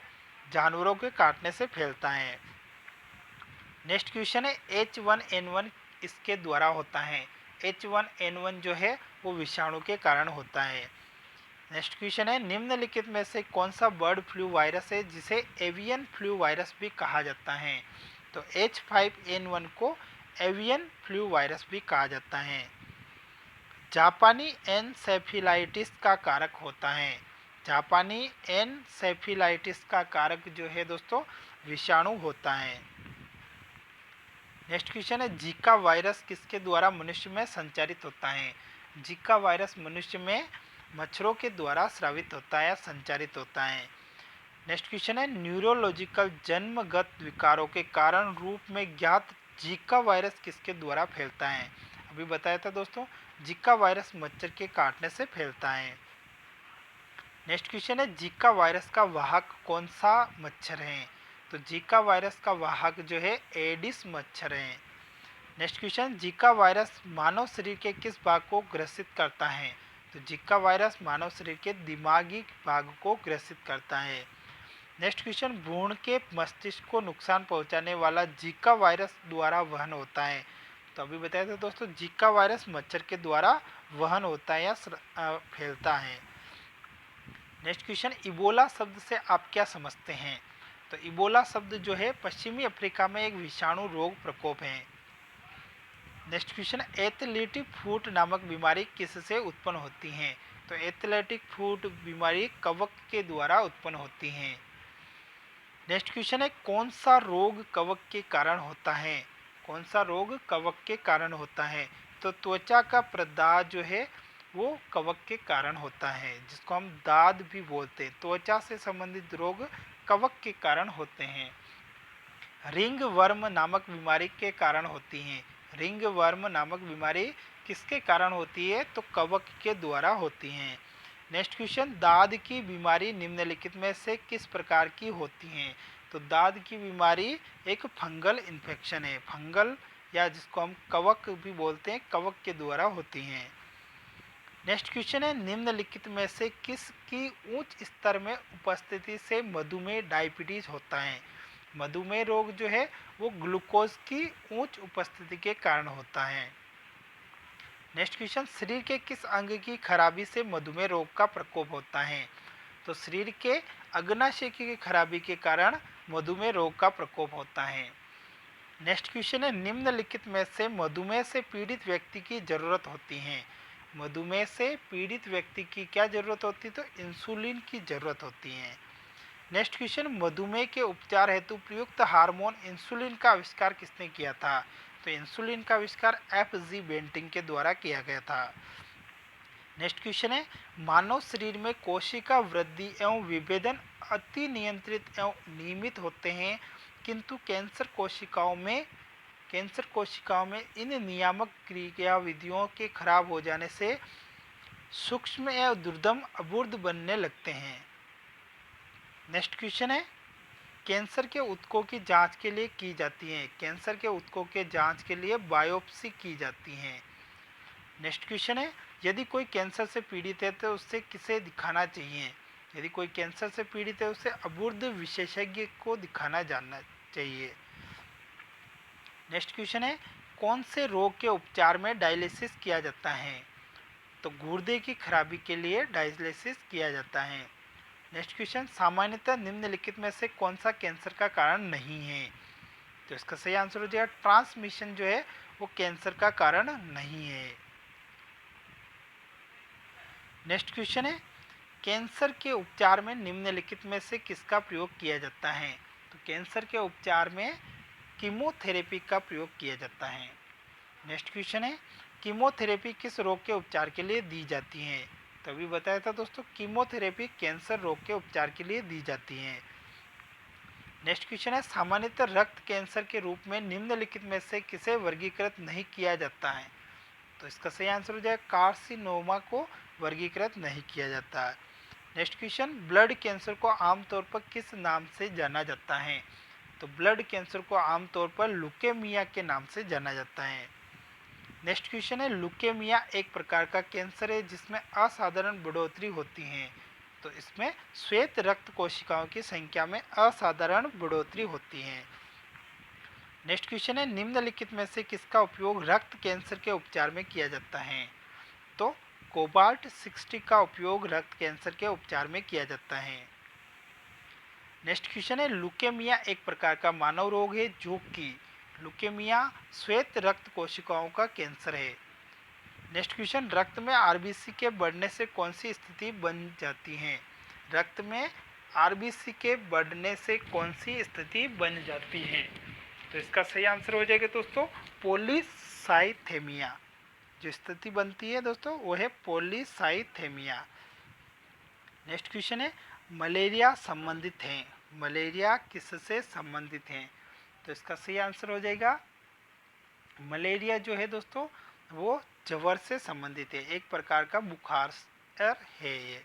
जानवरों के काटने से फैलता है। नेक्स्ट क्वेश्चन है H1N1 इसके द्वारा होता है। H1N1 जो है वो विषाणु के कारण होता है। नेक्स्ट क्वेश्चन है निम्नलिखित में से कौन सा बर्ड फ्लू वायरस है जिसे एवियन फ्लू वायरस भी कहा जाता है? तो H5N1 को एवियन फ्लू वायरस भी कहा जाता है। जापानी एनसेफेलाइटिस का कारक होता है। जापानी एनसेफेलाइटिस का कारक जो है दोस्तों विषाणु होता है। नेक्स्ट क्वेश्चन है जीका वायरस किसके द्वारा मनुष्य में संचारित होता है? जीका वायरस मनुष्य में मच्छरों के द्वारा स्रावित होता है या संचारित होता है। नेक्स्ट क्वेश्चन है न्यूरोलॉजिकल जन्मगत विकारों के कारण रूप में ज्ञात जीका वायरस किसके द्वारा फैलता है? अभी बताया था दोस्तों जीका वायरस मच्छर के काटने से फैलता है। नेक्स्ट क्वेश्चन है जीका वायरस का वाहक कौन सा मच्छर है? तो जीका वायरस का वाहक जो है एडिस मच्छर है। नेक्स्ट क्वेश्चन जीका वायरस मानव शरीर के किस भाग को ग्रसित करता है? तो जीका वायरस मानव शरीर के दिमागी भाग को ग्रसित करता है। नेक्स्ट क्वेश्चन भ्रूण के मस्तिष्क को नुकसान पहुंचाने वाला जीका वायरस द्वारा वहन होता है। तो अभी बताया था दोस्तों जीका वायरस मच्छर के द्वारा वहन होता है या फैलता है। नेक्स्ट क्वेश्चन इबोला शब्द से आप क्या समझते हैं? तो इबोला शब्द जो है पश्चिमी अफ्रीका में एक विषाणु रोग प्रकोप है। नेक्स्ट क्वेश्चन एथलेटिक फूट नामक बीमारी किससे उत्पन्न होती है? तो एथलेटिक फूट बीमारी कवक के द्वारा उत्पन्न होती है। नेक्स्ट क्वेश्चन है, कौन सा रोग कवक के कारण होता है? कौन सा रोग कवक के कारण होता है? तो त्वचा का प्रदाह जो है वो कवक के कारण होता है, जिसको हम दाद भी बोलते हैं। त्वचा से संबंधित रोग कवक के कारण होते हैं। रिंग वर्म नामक बीमारी के कारण होती हैं। रिंग वर्म नामक बीमारी किसके कारण होती है? तो कवक के द्वारा होती हैं। नेक्स्ट क्वेश्चन, दाद की बीमारी निम्नलिखित में से किस प्रकार की होती हैं? तो दाद की बीमारी एक फंगल इन्फेक्शन है। फंगल या जिसको हम कवक भी बोलते हैं, कवक के द्वारा होती हैं। नेक्स्ट क्वेश्चन है, निम्नलिखित में से किसकी उच्च स्तर में उपस्थिति से मधुमेह डायबिटीज होता है? मधुमेह रोग जो है वो ग्लूकोज की उच्च उपस्थिति के कारण होता है। नेक्स्ट क्वेश्चन, शरीर के किस अंग की खराबी से मधुमेह रोग का प्रकोप होता है? तो शरीर के अग्नाशय की खराबी के कारण मधुमेह रोग का प्रकोप होता है। नेक्स्ट क्वेश्चन है, निम्नलिखित में से मधुमेह से पीड़ित व्यक्ति की जरूरत होती है? मधुमेह से पीड़ित व्यक्ति की क्या जरूरत होती है? तो इंसुलिन की जरूरत होती है। नेक्स्ट क्वेश्चन, मधुमेह के उपचार हेतु प्रयुक्त हार्मोन इंसुलिन का आविष्कार किसने किया था? तो इंसुलिन का आविष्कार एफ.जी. बेंटिंग के द्वारा किया गया था। नेक्स्ट क्वेश्चन है, मानव शरीर में कोशिका वृद्धि एवं विभेदन अति नियंत्रित एवं नियमित होते हैं, किंतु कैंसर कोशिकाओं में इन नियामक क्रियाविधियों के खराब हो जाने से सूक्ष्म एवं दुर्दम अबूर्द बनने लगते हैं। नेक्स्ट क्वेश्चन है, कैंसर के ऊतकों की जांच के लिए की जाती है। कैंसर के ऊतकों के जांच के लिए बायोप्सी की जाती है। नेक्स्ट क्वेश्चन है, यदि कोई कैंसर से पीड़ित है तो उससे किसे दिखाना चाहिए? यदि कोई कैंसर से पीड़ित है उसे अबूर्द विशेषज्ञ को दिखाना जानना चाहिए। नेक्स्ट क्वेश्चन है, कौन से रोग के उपचार में डायलिसिस किया जाता है? तो गुर्दे की खराबी के लिए डायलिसिस किया जाता है। नेक्स्ट क्वेश्चन, सामान्यतः निम्नलिखित में से कौन सा कैंसर का कारण नहीं है? तो इसका सही आंसर हो जाएगा ट्रांसमिशन जो है वो कैंसर का कारण नहीं है। नेक्स्ट क्वेश्चन है, कैंसर के उपचार में निम्नलिखित में से किसका प्रयोग किया जाता है? तो कैंसर के उपचार में कीमोथेरेपी का प्रयोग किया जाता है। नेक्स्ट क्वेश्चन है, कीमोथेरेपी किस रोग के उपचार के लिए दी जाती है? तो अभी बताया था दोस्तों, कीमोथेरेपी कैंसर रोग के उपचार के लिए दी जाती है। नेक्स्ट क्वेश्चन है, सामान्यतः रक्त कैंसर के रूप में निम्नलिखित में से किसे वर्गीकृत नहीं किया जाता है? तो इसका सही आंसर हो जाएगा कार्सिनोमा को वर्गीकृत नहीं किया जाता है। नेक्स्ट क्वेश्चन, ब्लड कैंसर को आमतौर पर किस नाम से जाना जाता है? तो ब्लड कैंसर को आमतौर पर लुकेमिया के नाम से जाना जाता है। नेक्स्ट क्वेश्चन है, लुकेमिया एक प्रकार का कैंसर है जिसमें असाधारण बढ़ोतरी होती है। तो इसमें श्वेत रक्त कोशिकाओं की संख्या में असाधारण बढ़ोतरी होती है। नेक्स्ट क्वेश्चन है, निम्नलिखित में से किसका उपयोग रक्त कैंसर के उपचार में किया जाता है? तो कोबाल्ट 60 का उपयोग रक्त कैंसर के उपचार में किया जाता है। नेक्स्ट क्वेश्चन है, लुकेमिया एक प्रकार का मानव रोग है जो कि लुकेमिया श्वेत रक्त कोशिकाओं का कैंसर है। नेक्स्ट क्वेश्चन, रक्त में आरबीसी के बढ़ने से कौन सी स्थिति बन जाती है? रक्त में आरबीसी के बढ़ने से कौन सी स्थिति बन जाती है? तो इसका सही आंसर हो जाएगा दोस्तों पॉलीसाइथेमिया। जो स्थिति बनती है दोस्तों वो है पॉलीसाइथेमिया। नेक्स्ट क्वेश्चन है, मलेरिया संबंधित है। मलेरिया किससे संबंधित है? तो इसका सही आंसर हो जाएगा मलेरिया जो है दोस्तों वो ज्वर से संबंधित है, एक प्रकार का बुखार है ये।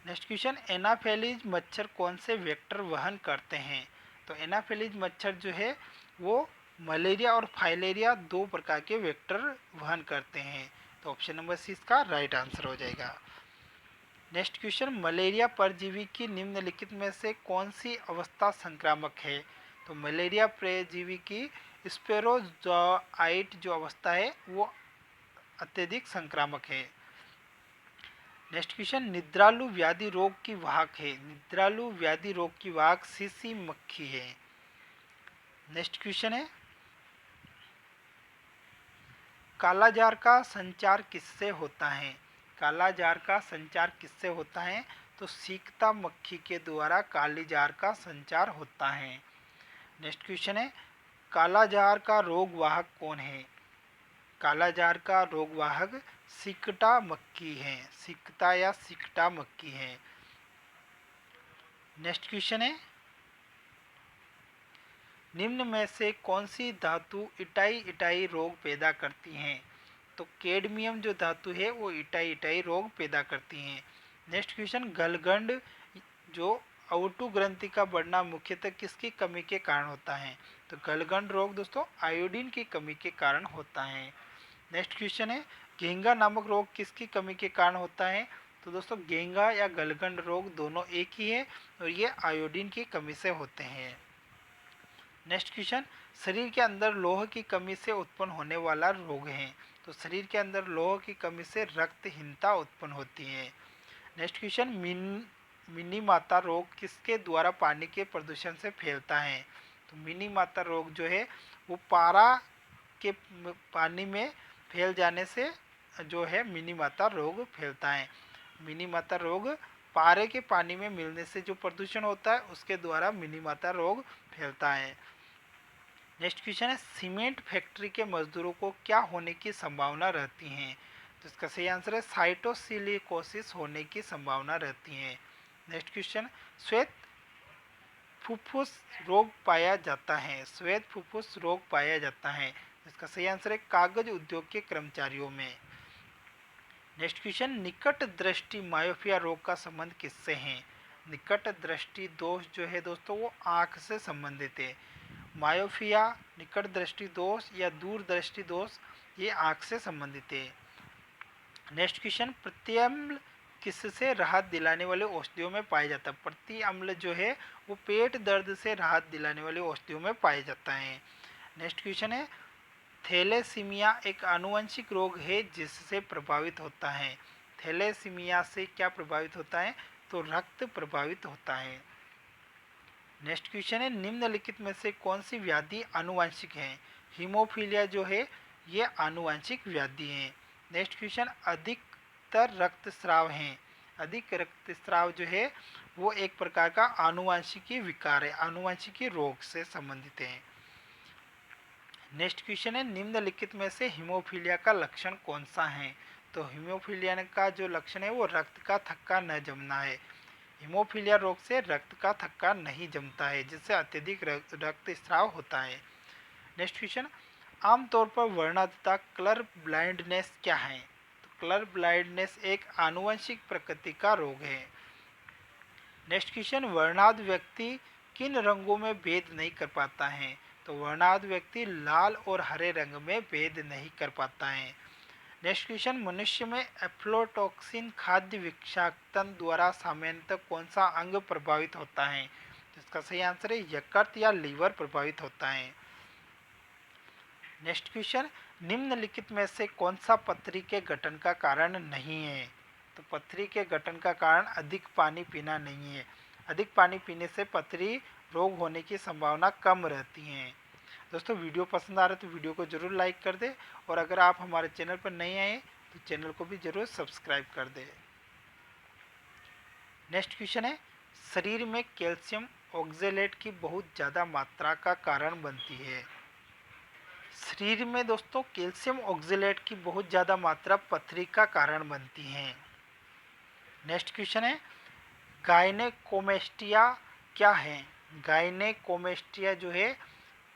नेक्स्ट क्वेश्चन, एनाफेलिज मच्छर कौन से वेक्टर वहन करते हैं? तो एनाफेलिज मच्छर जो है वो मलेरिया और फाइलेरिया दो प्रकार के वेक्टर वहन करते हैं। तो ऑप्शन नंबर सी इसका राइट आंसर हो जाएगा। नेक्स्ट क्वेश्चन, मलेरिया परजीवी की निम्नलिखित में से कौन सी अवस्था संक्रामक है? तो मलेरिया परजीवी की स्पेरोजोआइट जो अवस्था है वो अत्यधिक संक्रामक है। नेक्स्ट क्वेश्चन, निद्रालु व्याधि रोग की वाहक है। निद्रालु व्याधि रोग की वाहक सीसी मक्खी है। नेक्स्ट क्वेश्चन है, कालाजार का संचार किससे होता है? कालाजार का संचार किससे होता है? तो सीकता मक्खी के द्वारा कालीजार का संचार होता है। नेक्स्ट क्वेश्चन है, कालाजार का रोगवाहक कौन है? कालाजार का रोगवाहक सिकटा मक्खी है, सिकता या सिकटा मक्खी है। नेक्स्ट क्वेश्चन है, निम्न में से कौन सी धातु इटाई इटाई रोग पैदा करती हैं? तो कैडमियम जो धातु है वो इटाई इटाई रोग पैदा करती हैं। नेक्स्ट क्वेश्चन, गलगंड जो अवटु ग्रंथि का बढ़ना मुख्यतः किसकी कमी के कारण होता है? तो गलगंड रोग दोस्तों आयोडीन की कमी के कारण होता है। नेक्स्ट क्वेश्चन है, घेंगा नामक रोग किसकी कमी के कारण होता है? तो दोस्तों घेंगा या गलगंड रोग दोनों एक ही है और ये आयोडीन की कमी से होते हैं। नेक्स्ट क्वेश्चन, शरीर के अंदर लोह की कमी से उत्पन्न होने वाला रोग है? तो शरीर के अंदर लोह की कमी से रक्तहीनता उत्पन्न होती है। नेक्स्ट क्वेश्चन, मिनी माता रोग किसके द्वारा पानी के प्रदूषण से फैलता है? तो मिनी माता रोग जो है वो पारा के पानी में फैल जाने से जो है मिनी माता रोग फैलता है। मिनी माता रोग पारे के पानी में मिलने से जो प्रदूषण होता है उसके द्वारा मिनी माता रोग फैलता है। नेक्स्ट क्वेश्चन है, सीमेंट फैक्ट्री के मजदूरों को क्या होने की संभावना रहती है? तो इसका सही आंसर है साइटोसिलिकोसिस होने की संभावना रहती है। नेक्स्ट क्वेश्चन, श्वेत फुफ्फुस रोग पाया जाता है, श्वेत फुफ्फुस रोग पाया जाता है। इसका सही आंसर है कागज उद्योग के कर्मचारियों में। नेक्स्ट क्वेश्चन, निकट दृष्टि मायोपिया रोग का संबंध किससे है? निकट दृष्टि दोष जो है दोस्तों वो आंख से संबंधित है। मायोपिया, निकट दृष्टि दोष या दूर दृष्टि दोष ये आंख से संबंधित है। नेक्स्ट क्वेश्चन, प्रत्यम्ल किससे राहत दिलाने वाले औषधियों में पाया जाता है? प्रत्यम्ल जो है वो पेट दर्द से राहत दिलाने वाले औषधियों में पाया जाता है। नेक्स्ट क्वेश्चन है, थैलेसीमिया एक आनुवंशिक रोग है जिससे प्रभावित होता है। थैलेसीमिया से क्या प्रभावित होता है? तो रक्त प्रभावित होता है। नेक्स्ट क्वेश्चन है, निम्नलिखित में से कौन सी व्याधि आनुवंशिक है? हीमोफीलिया जो है ये आनुवंशिक व्याधि है। नेक्स्ट क्वेश्चन, अधिकतर रक्तस्राव हैं, अधिक रक्तस्राव जो है वो एक प्रकार का आनुवंशिकी विकार है, आनुवंशिकी रोग से संबंधित है। नेक्स्ट क्वेश्चन है, निम्नलिखित में से हीमोफीलिया का लक्षण कौन सा है? तो हीमोफीलिया का जो लक्षण है वो रक्त का थक्का न जमना है। हीमोफीलिया रोग से रक्त का थक्का नहीं जमता है जिससे अत्यधिक रक्तस्राव होता है। नेक्स्ट क्वेश्चन, आमतौर पर वर्णांधता कलर ब्लाइंडनेस क्या है? तो कलर ब्लाइंडनेस एक आनुवंशिक प्रकृति का रोग है। नेक्स्ट क्वेश्चन, वर्णांध व्यक्ति किन रंगों में भेद नहीं कर पाता है? तो वर्णांध व्यक्ति लाल और हरे रंग में भेद नहीं कर पाता है। नेक्स्ट क्वेश्चन, मनुष्य में एफ्लोटॉक्सिन खाद्य विषाक्तन द्वारा सामान्यतः कौन सा अंग प्रभावित होता है? तो इसका सही आंसर है यकृत या लीवर प्रभावित होता है। नेक्स्ट क्वेश्चन, निम्नलिखित में से कौन सा पथरी के गठन का कारण नहीं है? तो पथरी के गठन का कारण अधिक पानी पीना नहीं है। अधिक पानी पीने से पथरी रोग होने की संभावना कम रहती है। दोस्तों वीडियो पसंद आ रहा है तो वीडियो को ज़रूर लाइक कर दें और अगर आप हमारे चैनल पर नए आए तो चैनल को भी ज़रूर सब्सक्राइब कर दें। नेक्स्ट क्वेश्चन है, शरीर में कैल्शियम ऑक्जेलेट की बहुत ज़्यादा मात्रा का कारण बनती है। शरीर में दोस्तों कैल्शियम ऑक्जेलेट की बहुत ज़्यादा मात्रा पथरी का कारण बनती है। नेक्स्ट क्वेश्चन है, गायनेकोमेस्टिया क्या है? गायनेकोमेस्टिया जो है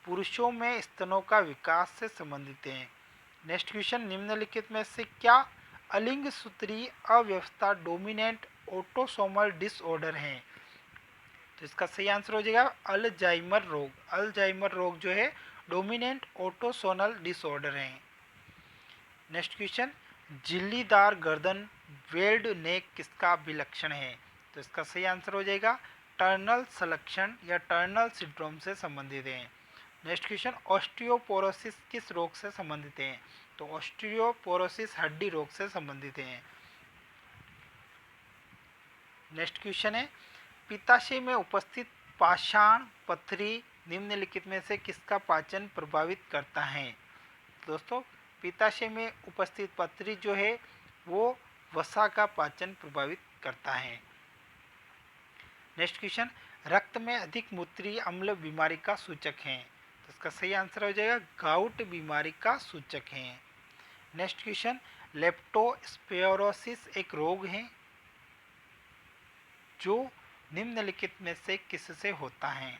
पुरुषों में स्तनों का विकास से संबंधित है। नेक्स्ट क्वेश्चन, निम्नलिखित में से क्या अलिंग सूत्रीय अव्यवस्था डोमिनेंट ऑटोसोमल डिसऑर्डर है? तो इसका सही आंसर हो जाएगा अल्जाइमर रोग। अल्जाइमर रोग जो है डोमिनेंट ऑटोसोमल डिसऑर्डर है। नेक्स्ट क्वेश्चन, झिल्लीदार गर्दन वेल्ड नेक किसका विलक्षण है? तो इसका सही आंसर हो जाएगा टर्नल संलक्षण या टर्नल सिंड्रोम से संबंधित है। नेक्स्ट क्वेश्चन, ऑस्टियोपोरोसिस किस रोग से संबंधित है? तो ऑस्टियोपोरोसिस हड्डी रोग से संबंधित है। नेक्स्ट क्वेश्चन है, पित्ताशय में उपस्थित पाषाण पथरी निम्नलिखित में से किसका पाचन प्रभावित करता है? दोस्तों पित्ताशय में उपस्थित पथरी जो है वो वसा का पाचन प्रभावित करता है। नेक्स्ट क्वेश्चन, रक्त में अधिक मूत्रीय अम्ल बीमारी का सूचक है। तो इसका सही आंसर हो जाएगा गाउट बीमारी का सूचक है। नेक्स्ट क्वेश्चन, लेप्टोस्पिरोसिस एक रोग है जो निम्नलिखित में से किससे होता है।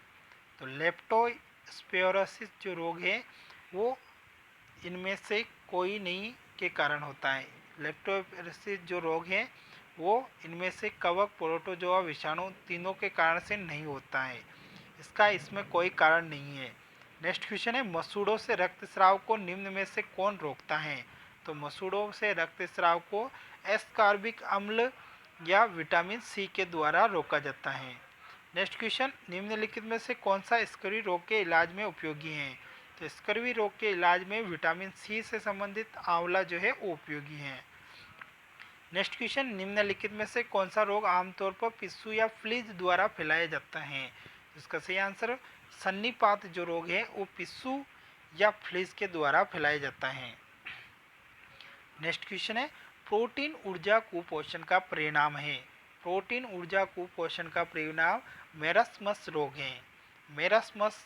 तो लेप्टोस्पिरोसिस जो रोग है वो इनमें से कोई नहीं के कारण होता है। लेप्टोस्पिरोसिस जो रोग है वो इनमें से कवक, प्रोटोजोआ, विषाणु तीनों के कारण से नहीं होता है। इसका इसमें कोई कारण नहीं है। नेक्स्ट क्वेश्चन है, मसूड़ों से रक्तस्राव को निम्न में से कौन रोकता है। तो मसूड़ों से रक्तस्राव को एस्कॉर्बिक अम्ल या विटामिन सी के द्वारा रोका जाता है। नेक्स्ट क्वेश्चन, निम्नलिखित में से कौन सा स्कर्वी रोग के इलाज में उपयोगी है। तो स्कर्वी रोग के इलाज में विटामिन सी से संबंधित आंवला जो है वो उपयोगी है। नेक्स्ट क्वेश्चन, निम्नलिखित में से कौन सा रोग आमतौर पर पिस्सू या फ्लीज द्वारा फैलाया जाता है। इसका सही आंसर सन्निपात जो रोग है वो पिस्सू या फ्लीज के द्वारा फैलाया जाता है। नेक्स्ट क्वेश्चन है, प्रोटीन ऊर्जा कुपोषण का परिणाम है। प्रोटीन ऊर्जा कुपोषण का परिणाम मेरस्मस रोग है। मेरस्मस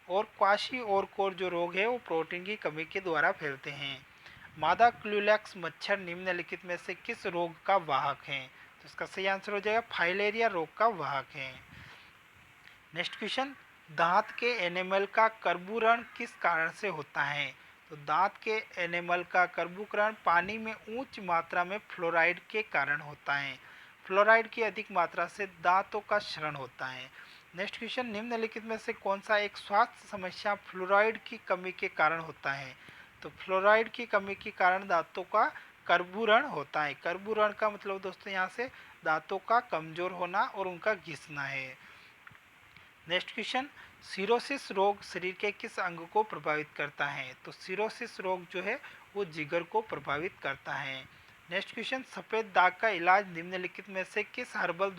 और क्वाशी और कोर जो रोग है वो प्रोटीन की कमी के द्वारा फैलते हैं। मादा क्यूलेक्स मच्छर निम्नलिखित में से किस रोग का वाहक है। तो इसका सही आंसर हो जाएगा फाइलेरिया रोग का वाहक है। नेक्स्ट क्वेश्चन, दांत के एनिमल का कर्बूरण किस कारण से होता है। तो दांत के एनिमल का कर्बूकरण पानी में उच्च मात्रा में फ्लोराइड के कारण होता है। फ्लोराइड की अधिक मात्रा से दांतों का क्षरण होता है। नेक्स्ट क्वेश्चन, निम्नलिखित में से कौन सा एक स्वास्थ्य समस्या फ्लोराइड की कमी के कारण होता है। तो फ्लोराइड की कमी के कारण दांतों का कर्बूरण होता है। कर्बूरण का मतलब दोस्तों यहाँ से दांतों का कमजोर होना और उनका घिसना है। नेक्स्ट क्वेश्चन, सिरोसिस रोग शरीर के किस अंग को प्रभावित करता है। तो सिरोसिस रोग जो है वो जिगर को प्रभावित करता है। नेक्स्ट क्वेश्चन, सफ़ेद दाग का इलाज निम्नलिखित में से किस हर्बल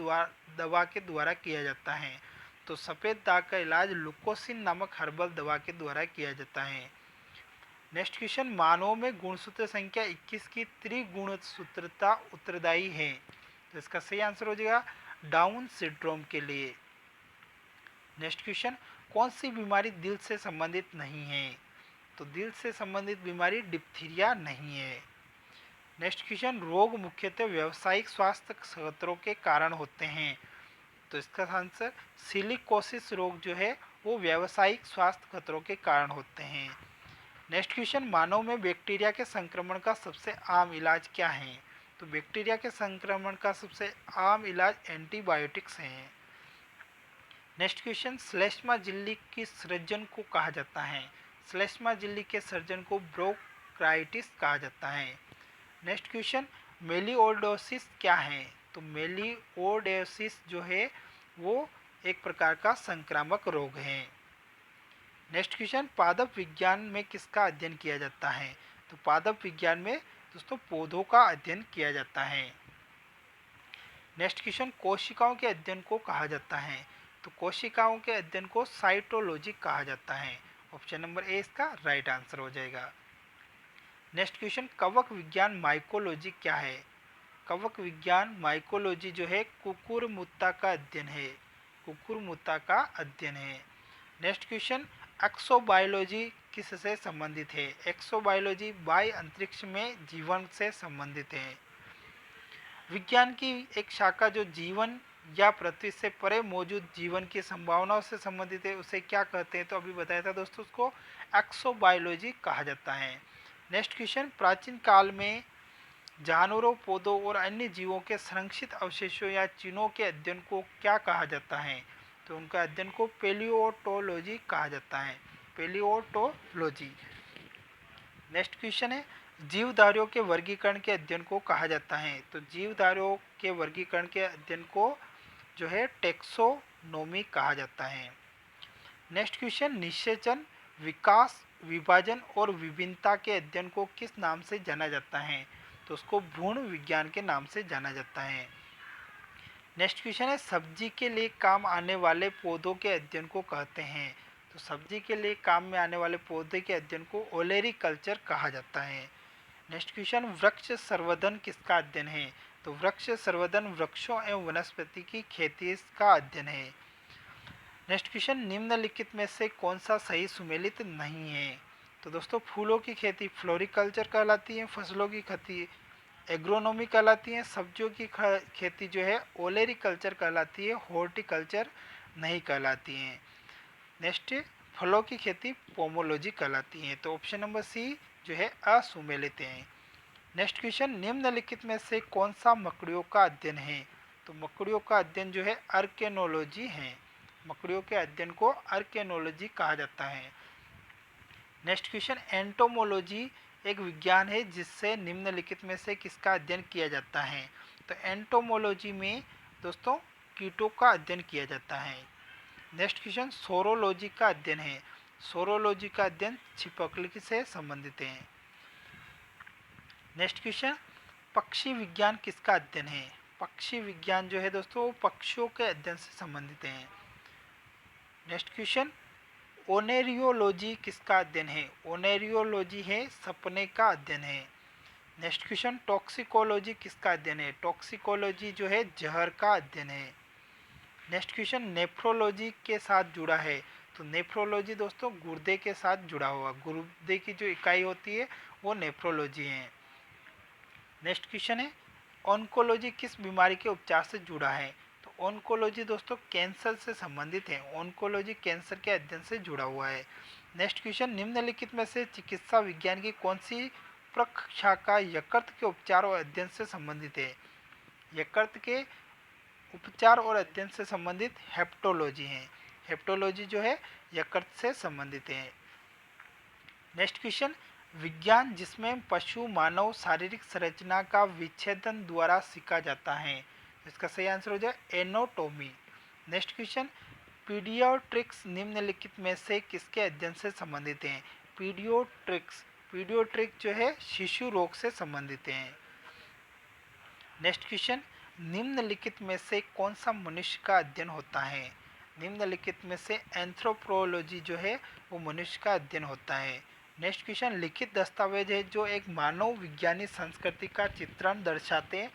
दवा के द्वारा किया जाता है। तो सफ़ेद दाग का इलाज लुकोसिन नामक हर्बल दवा के द्वारा किया जाता है। नेक्स्ट क्वेश्चन, मानव में गुणसूत्र संख्या 21 की त्रिगुणसूत्रता उत्तरदायी है। तो इसका सही आंसर हो जाएगा डाउन सिंड्रोम के लिए। नेक्स्ट क्वेश्चन, कौन सी बीमारी दिल से संबंधित नहीं है। तो दिल से संबंधित बीमारी डिप्थीरिया नहीं है। नेक्स्ट क्वेश्चन, रोग मुख्यतः व्यावसायिक स्वास्थ्य खतरों के कारण होते हैं। तो इसका आंसर सिलिकोसिस रोग जो है वो व्यावसायिक स्वास्थ्य खतरों के कारण होते हैं। नेक्स्ट क्वेश्चन, मानव में बैक्टीरिया के संक्रमण का सबसे आम इलाज क्या है। तो बैक्टीरिया के संक्रमण का सबसे आम इलाज एंटीबायोटिक्स हैं। नेक्स्ट क्वेश्चन, श्लेष्मा झिल्ली की सृजन को कहा जाता है। श्लेष्मा झिल्ली के सर्जन को ब्रोंकाइटिस कहा जाता है। नेक्स्ट क्वेश्चन, मेलिओडोसिस क्या है। तो मेलिओडोसिस जो है वो एक प्रकार का संक्रामक रोग है। नेक्स्ट क्वेश्चन, पादप विज्ञान में किसका अध्ययन किया जाता है। तो पादप विज्ञान में दोस्तों पौधों का अध्ययन किया जाता है। नेक्स्ट क्वेश्चन, कोशिकाओं के अध्ययन को कहा जाता है। तो कोशिकाओं के अध्ययन को साइटोलॉजी कहा जाता है। ऑप्शन नंबर ए इसका राइट आंसर हो जाएगा। नेक्स्ट क्वेश्चन, कवक विज्ञान माइकोलॉजी क्या है। कवक विज्ञान माइकोलॉजी जो है कुकुरमुत्ता का अध्ययन है। कुकुरमुत्ता का अध्ययन है। नेक्स्ट क्वेश्चन, एक्सोबायोलॉजी किससे संबंधित है। एक्सोबायोलॉजी बाह्य अंतरिक्ष में जीवन से संबंधित है। विज्ञान की एक शाखा जो जीवन या पृथ्वी से परे मौजूद जीवन की संभावनाओं से संबंधित है उसे क्या कहते हैं। तो अभी बताया था दोस्तों, उसको एक्सोबायोलॉजी कहा जाता है। नेक्स्ट क्वेश्चन, प्राचीन काल में जानवरों, पौधों और अन्य जीवों के संरक्षित अवशेषों या चिन्हों के अध्ययन को क्या कहा जाता है। तो उनका अध्ययन को पेलियोटोलॉजी कहा जाता है। पेलियोटोलॉजी। नेक्स्ट क्वेश्चन है, जीवधारियों के वर्गीकरण के अध्ययन को कहा जाता है। तो जीवधारियों के वर्गीकरण के अध्ययन को जो है टेक्सोनोमी कहा जाता है। नेक्स्ट क्वेश्चन, निषेचन, विकास, विभाजन और विभिन्नता के अध्ययन को किस नाम से जाना जाता है। तो उसको भ्रूण विज्ञान के नाम से जाना जाता है। नेक्स्ट क्वेश्चन है, सब्जी के लिए काम आने वाले पौधों के अध्ययन को कहते हैं। तो सब्जी के लिए काम में आने वाले पौधे के अध्ययन को ओलेरी कल्चर कहा जाता है। नेक्स्ट क्वेश्चन, वृक्ष संवर्धन किसका अध्ययन है? तो वृक्ष संवर्धन वृक्षों एवं वनस्पति की खेती का अध्ययन है। नेक्स्ट क्वेश्चन, निम्नलिखित में से कौन सा सही सुमेलित नहीं है? तो दोस्तों फूलों की खेती फ्लोरिकल्चर कहलाती है, फसलों की खेती एग्रोनॉमी कहलाती है, सब्जियों की खेती जो है ओलेरिकल्चर कहलाती है, हॉर्टिकल्चर नहीं कहलाती है। नेक्स्ट, फलों की खेती पोमोलॉजी कहलाती है। तो ऑप्शन नंबर सी जो है असुमेलित है। नेक्स्ट क्वेश्चन, निम्नलिखित में से कौन सा मकड़ियों का अध्ययन है? तो मकड़ियों का अध्ययन जो है आर्केनोलॉजी है। मकड़ियों के अध्ययन को आर्केनोलॉजी कहा जाता है। नेक्स्ट क्वेश्चन, एंटोमोलॉजी एक विज्ञान है जिससे निम्नलिखित में से किसका अध्ययन किया जाता है? तो एंटोमोलॉजी में दोस्तों कीटों का अध्ययन किया जाता है। नेक्स्ट क्वेश्चन, सोरोलॉजी का अध्ययन है। सोरोलॉजी का अध्ययन छिपकली से संबंधित है। नेक्स्ट क्वेश्चन, पक्षी विज्ञान किसका अध्ययन है? पक्षी विज्ञान जो है दोस्तों वो पक्षियों के अध्ययन से संबंधित है। नेक्स्ट क्वेश्चन, ओनेरियोलॉजी किसका अध्ययन है? ओनेरियोलॉजी है सपने का अध्ययन है। नेक्स्ट क्वेश्चन, टॉक्सिकोलॉजी किसका अध्ययन है? टॉक्सिकोलॉजी जो है जहर का अध्ययन है। नेक्स्ट क्वेश्चन, नेफ्रोलॉजी के साथ जुड़ा है। तो नेफ्रोलॉजी दोस्तों गुर्दे के साथ जुड़ा हुआ, गुर्दे की जो इकाई होती है वो नेफ्रोलॉजी है। नेक्स्ट क्वेश्चन है, ऑन्कोलॉजी किस बीमारी के उपचार से जुड़ा है? तो ऑन्कोलॉजी दोस्तों कैंसर से संबंधित है। ऑन्कोलॉजी कैंसर के अध्ययन से जुड़ा हुआ है। नेक्स्ट क्वेश्चन, निम्नलिखित में से चिकित्सा विज्ञान की कौन सी प्रशाखा यकृत के उपचार और अध्ययन से संबंधित है? यकृत के उपचार और अध्ययन से संबंधित हेप्टोलॉजी है। हेप्टोलॉजी जो है यकृत से संबंधित है। नेक्स्ट क्वेश्चन, विज्ञान जिसमें पशु मानव शारीरिक संरचना का विच्छेदन द्वारा सीखा जाता है। इसका सही आंसर हो जाए एनाटॉमी। नेक्स्ट क्वेश्चन, पीडियाट्रिक्स निम्नलिखित में से किसके अध्ययन से संबंधित हैं? पीडियाट्रिक्स, पीडियाट्रिक्स जो है शिशु रोग से संबंधित हैं। नेक्स्ट क्वेश्चन, निम्नलिखित में से कौन सा मनुष्य का अध्ययन होता है? निम्नलिखित में से एंथ्रोपोलॉजी जो है वो मनुष्य का अध्ययन होता है। नेक्स्ट क्वेश्चन, लिखित दस्तावेज है जो एक मानव विज्ञानी संस्कृति का चित्रण दर्शाते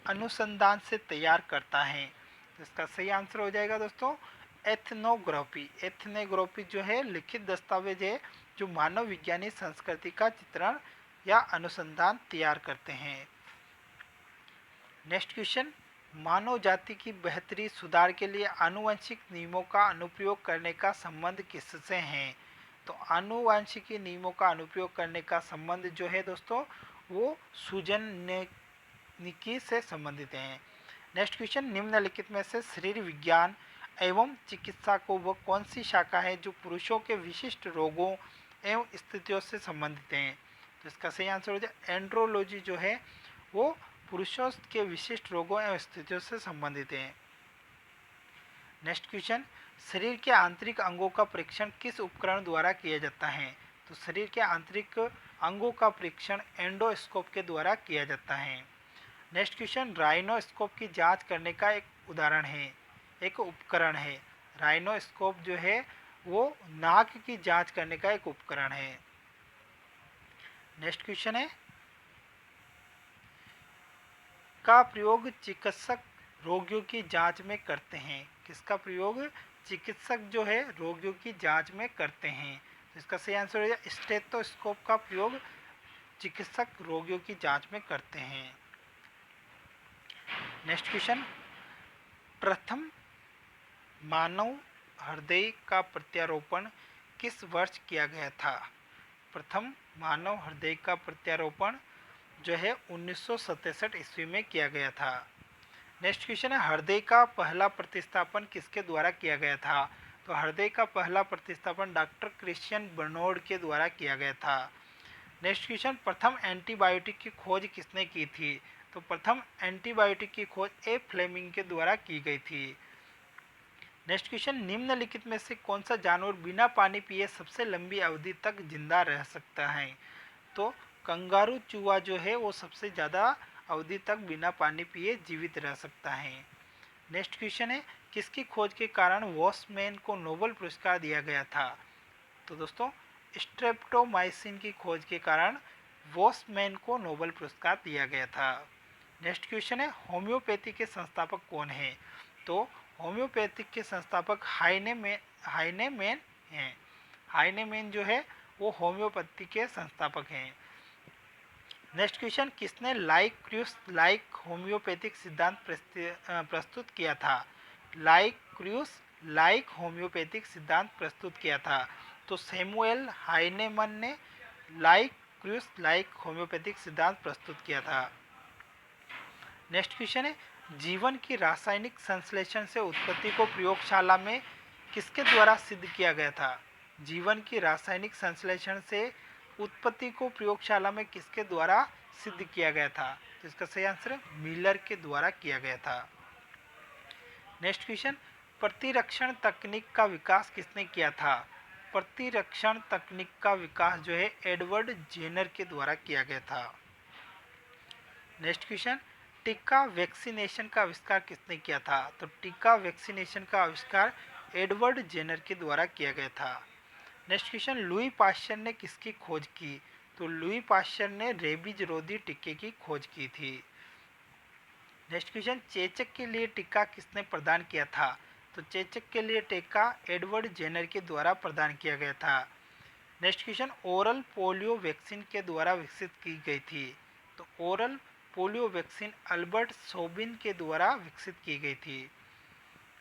अनुसंधान से तैयार करता है। तो इसका सही आंसर हो जाएगा दोस्तों एथनोग्राफी। एथनोग्राफी जो है लिखित दस्तावेज है जो मानव विज्ञानी संस्कृति का चित्रण या अनुसंधान तैयार करते हैं। नेक्स्ट क्वेश्चन, मानव जाति की बेहतरी सुधार के लिए आनुवंशिक नियमों का अनुप्रयोग करने का संबंध किससे है? तो आनुवंशिकी नियमों का अनुप्रयोग करने का संबंध जो है दोस्तों वो सूजनिकी से संबंधित है। नेक्स्ट क्वेश्चन, निम्नलिखित में से शरीर विज्ञान एवं चिकित्सा को वह कौन सी शाखा है जो पुरुषों के विशिष्ट रोगों एवं स्थितियों से संबंधित है? तो इसका सही आंसर हो जाए एंड्रोलॉजी जो है वो पुरुषों के विशिष्ट रोगों एवं स्थितियों से संबंधित है। नेक्स्ट क्वेश्चन, शरीर के आंतरिक अंगों का परीक्षण किस उपकरण द्वारा किया जाता है? तो शरीर के आंतरिक अंगों का परीक्षण एंडोस्कोप के द्वारा किया जाता है। नेक्स्ट क्वेश्चन, राइनोस्कोप की जांच करने का एक उदाहरण है, एक उपकरण है। राइनोस्कोप जो है वो नाक की जांच करने का एक उपकरण है। नेक्स्ट क्वेश्चन है, का प्रयोग चिकित्सक रोगियों की जांच में करते हैं? किसका प्रयोग चिकित्सक जो है रोगियों की जांच में करते हैं? तो इसका सही आंसर हो जाए स्टेथोस्कोप का प्रयोग चिकित्सक रोगियों की जांच में करते हैं। नेक्स्ट क्वेश्चन, प्रथम मानव हृदय का प्रत्यारोपण किस वर्ष किया गया था? प्रथम मानव हृदय का प्रत्यारोपण जो है 1967 ईस्वी में किया गया था। नेक्स्ट क्वेश्चन है, हृदय का पहला प्रतिस्थापन किसके द्वारा किया गया था? तो हृदय का पहला प्रतिस्थापन डॉक्टर क्रिश्चियन बर्नोड के द्वारा किया गया था। नेक्स्ट क्वेश्चन, प्रथम एंटीबायोटिक की खोज किसने की थी? तो प्रथम एंटीबायोटिक की खोज ए फ्लेमिंग के द्वारा की गई थी। नेक्स्ट क्वेश्चन, निम्नलिखित में से कौन सा जानवर बिना पानी पिए सबसे लंबी अवधि तक जिंदा रह सकता है? तो कंगारू चूहा जो है वो सबसे ज़्यादा अवधि तक बिना पानी पिए जीवित रह सकता है। नेक्स्ट क्वेश्चन है, किसकी खोज के कारण वॉशमैन को नोबेल पुरस्कार दिया गया था? तो दोस्तों स्ट्रेप्टोमाइसिन की खोज के कारण वॉसमैन को नोबेल पुरस्कार दिया गया था। नेक्स्ट क्वेश्चन है होम्योपैथी के संस्थापक कौन हैं? तो होम्योपैथिक के संस्थापक हाइनेमैन हैं। हाइनेमैन जो है वो होम्योपैथी के संस्थापक हैं। नेक्स्ट क्वेश्चन किसने लाइक होम्योपैथिक सिद्धांत प्रस्तुत किया था? लाइक होम्योपैथिक सिद्धांत प्रस्तुत किया था। तो सैमुअल हाइनेमन ने लाइक होम्योपैथिक सिद्धांत प्रस्तुत किया था। नेक्स्ट क्वेश्चन है जीवन की रासायनिक संश्लेषण से उत्पत्ति को प्रयोगशाला में किसके द्वारा सिद्ध किया गया था? जीवन की रासायनिक संश्लेषण से उत्पत्ति को प्रयोगशाला में किसके द्वारा सिद्ध किया गया था? तो इसका सही आंसर मिलर के द्वारा किया गया था। नेक्स्ट क्वेश्चन प्रतिरक्षण तकनीक का विकास किसने किया था? प्रतिरक्षण तकनीक का विकास जो है एडवर्ड जेनर के द्वारा किया गया था। नेक्स्ट क्वेश्चन टीका वैक्सीनेशन का आविष्कार किसने किया था? तो टीका वैक्सीनेशन का आविष्कार एडवर्ड जेनर के द्वारा किया गया था। नेक्स्ट क्वेश्चन लुई पाश्चर ने किसकी खोज की? तो लुई पाश्चर ने रेबीज रोधी टीके की खोज की थी। नेक्स्ट क्वेश्चन चेचक के लिए टीका किसने प्रदान किया था? तो चेचक के लिए टीका एडवर्ड जेनर के द्वारा प्रदान किया गया था। Next question oral polio vaccine के द्वारा विकसित की गई थी। तो oral polio vaccine Albert Sobin के द्वारा विकसित की गई थी।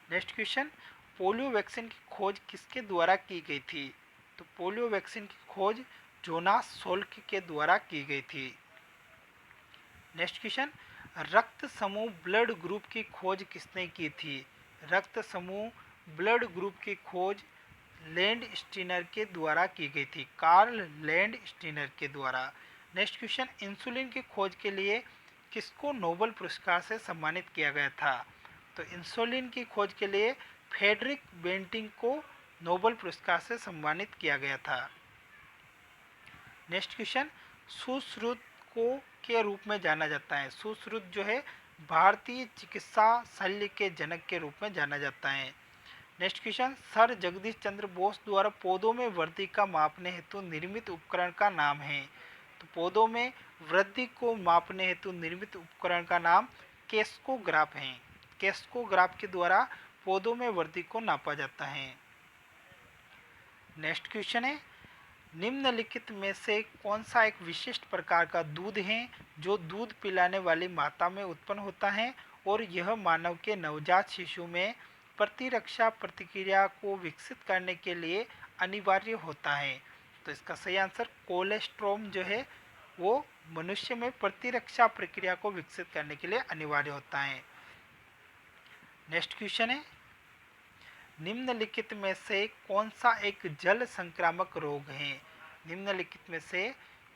नेक्स्ट क्वेश्चन पोलियो वैक्सीन की खोज किसके द्वारा की गई थी? तो पोलियो वैक्सीन की खोज जोनास सोल्क के द्वारा की गई थी। नेक्स्ट क्वेश्चन रक्त समूह ब्लड ग्रुप की खोज किसने की थी? रक्त समूह ब्लड ग्रुप की खोज लैंड स्टीनर के द्वारा की गई थी, कार्ल लैंड स्टीनर के द्वारा। नेक्स्ट क्वेश्चन इंसुलिन की खोज के लिए किसको नोबेल पुरस्कार से सम्मानित किया गया था? तो इंसुलिन की खोज के लिए फ्रेडरिक बेंटिंग को नोबेल पुरस्कार से सम्मानित किया गया था। नेक्स्ट क्वेश्चन सुश्रुत को के रूप में जाना जाता है? सुश्रुत जो है भारतीय चिकित्सा शल्य के जनक के रूप में जाना जाता है। Next question sir Jagdish Chandra Bose द्वारा पौधों में वृद्धि का मापने हेतु निर्मित उपकरण का नाम है? तो पौधों में वृद्धि को मापने हेतु निर्मित उपकरण का नाम केस्कोग्राफ है। केस्कोग्राफ के द्वारा पौधों में वृद्धि को नापा जाता है। नेक्स्ट क्वेश्चन है निम्नलिखित में से कौन सा एक विशिष्ट प्रकार का दूध है जो दूध पिलाने वाली माता में उत्पन्न होता है और यह मानव के नवजात शिशु में प्रतिरक्षा प्रतिक्रिया को विकसित करने के लिए अनिवार्य होता है? तो इसका सही आंसर कोलेस्ट्रोम जो है वो मनुष्य में प्रतिरक्षा प्रक्रिया को विकसित करने के लिए अनिवार्य होता है। नेक्स्ट क्वेश्चन है निम्नलिखित में से कौन सा एक जल संक्रामक रोग है? निम्नलिखित में से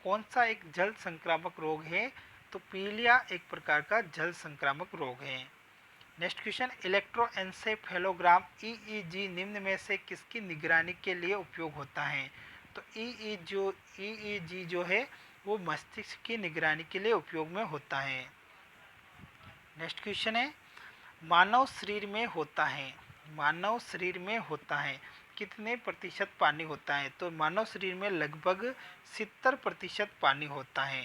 कौन सा एक जल संक्रामक रोग है? तो पीलिया एक प्रकार का जल संक्रामक रोग है। नेक्स्ट क्वेश्चन इलेक्ट्रोएन्सेफेलोग्राम ईईजी निम्न में से किसकी निगरानी के लिए उपयोग होता है? तो ईईजी जो है वो मस्तिष्क की निगरानी के लिए उपयोग में होता है। नेक्स्ट क्वेश्चन है मानव शरीर में होता है कितने प्रतिशत पानी होता है? तो मानव शरीर में लगभग 70% पानी होता है।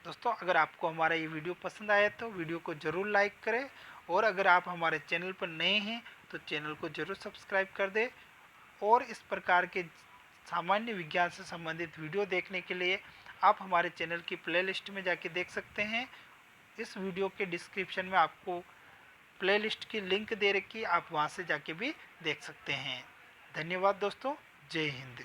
दोस्तों अगर आपको हमारा ये वीडियो पसंद आया तो वीडियो को ज़रूर लाइक करें और अगर आप हमारे चैनल पर नए हैं तो चैनल को ज़रूर सब्सक्राइब कर दें और इस प्रकार के सामान्य विज्ञान से संबंधित वीडियो देखने के लिए आप हमारे चैनल की प्लेलिस्ट में जाके देख सकते हैं। इस वीडियो के डिस्क्रिप्शन में आपको प्लेलिस्ट की लिंक दे रखी है, आप वहां से जाके भी देख सकते हैं। धन्यवाद दोस्तों, जय हिंद।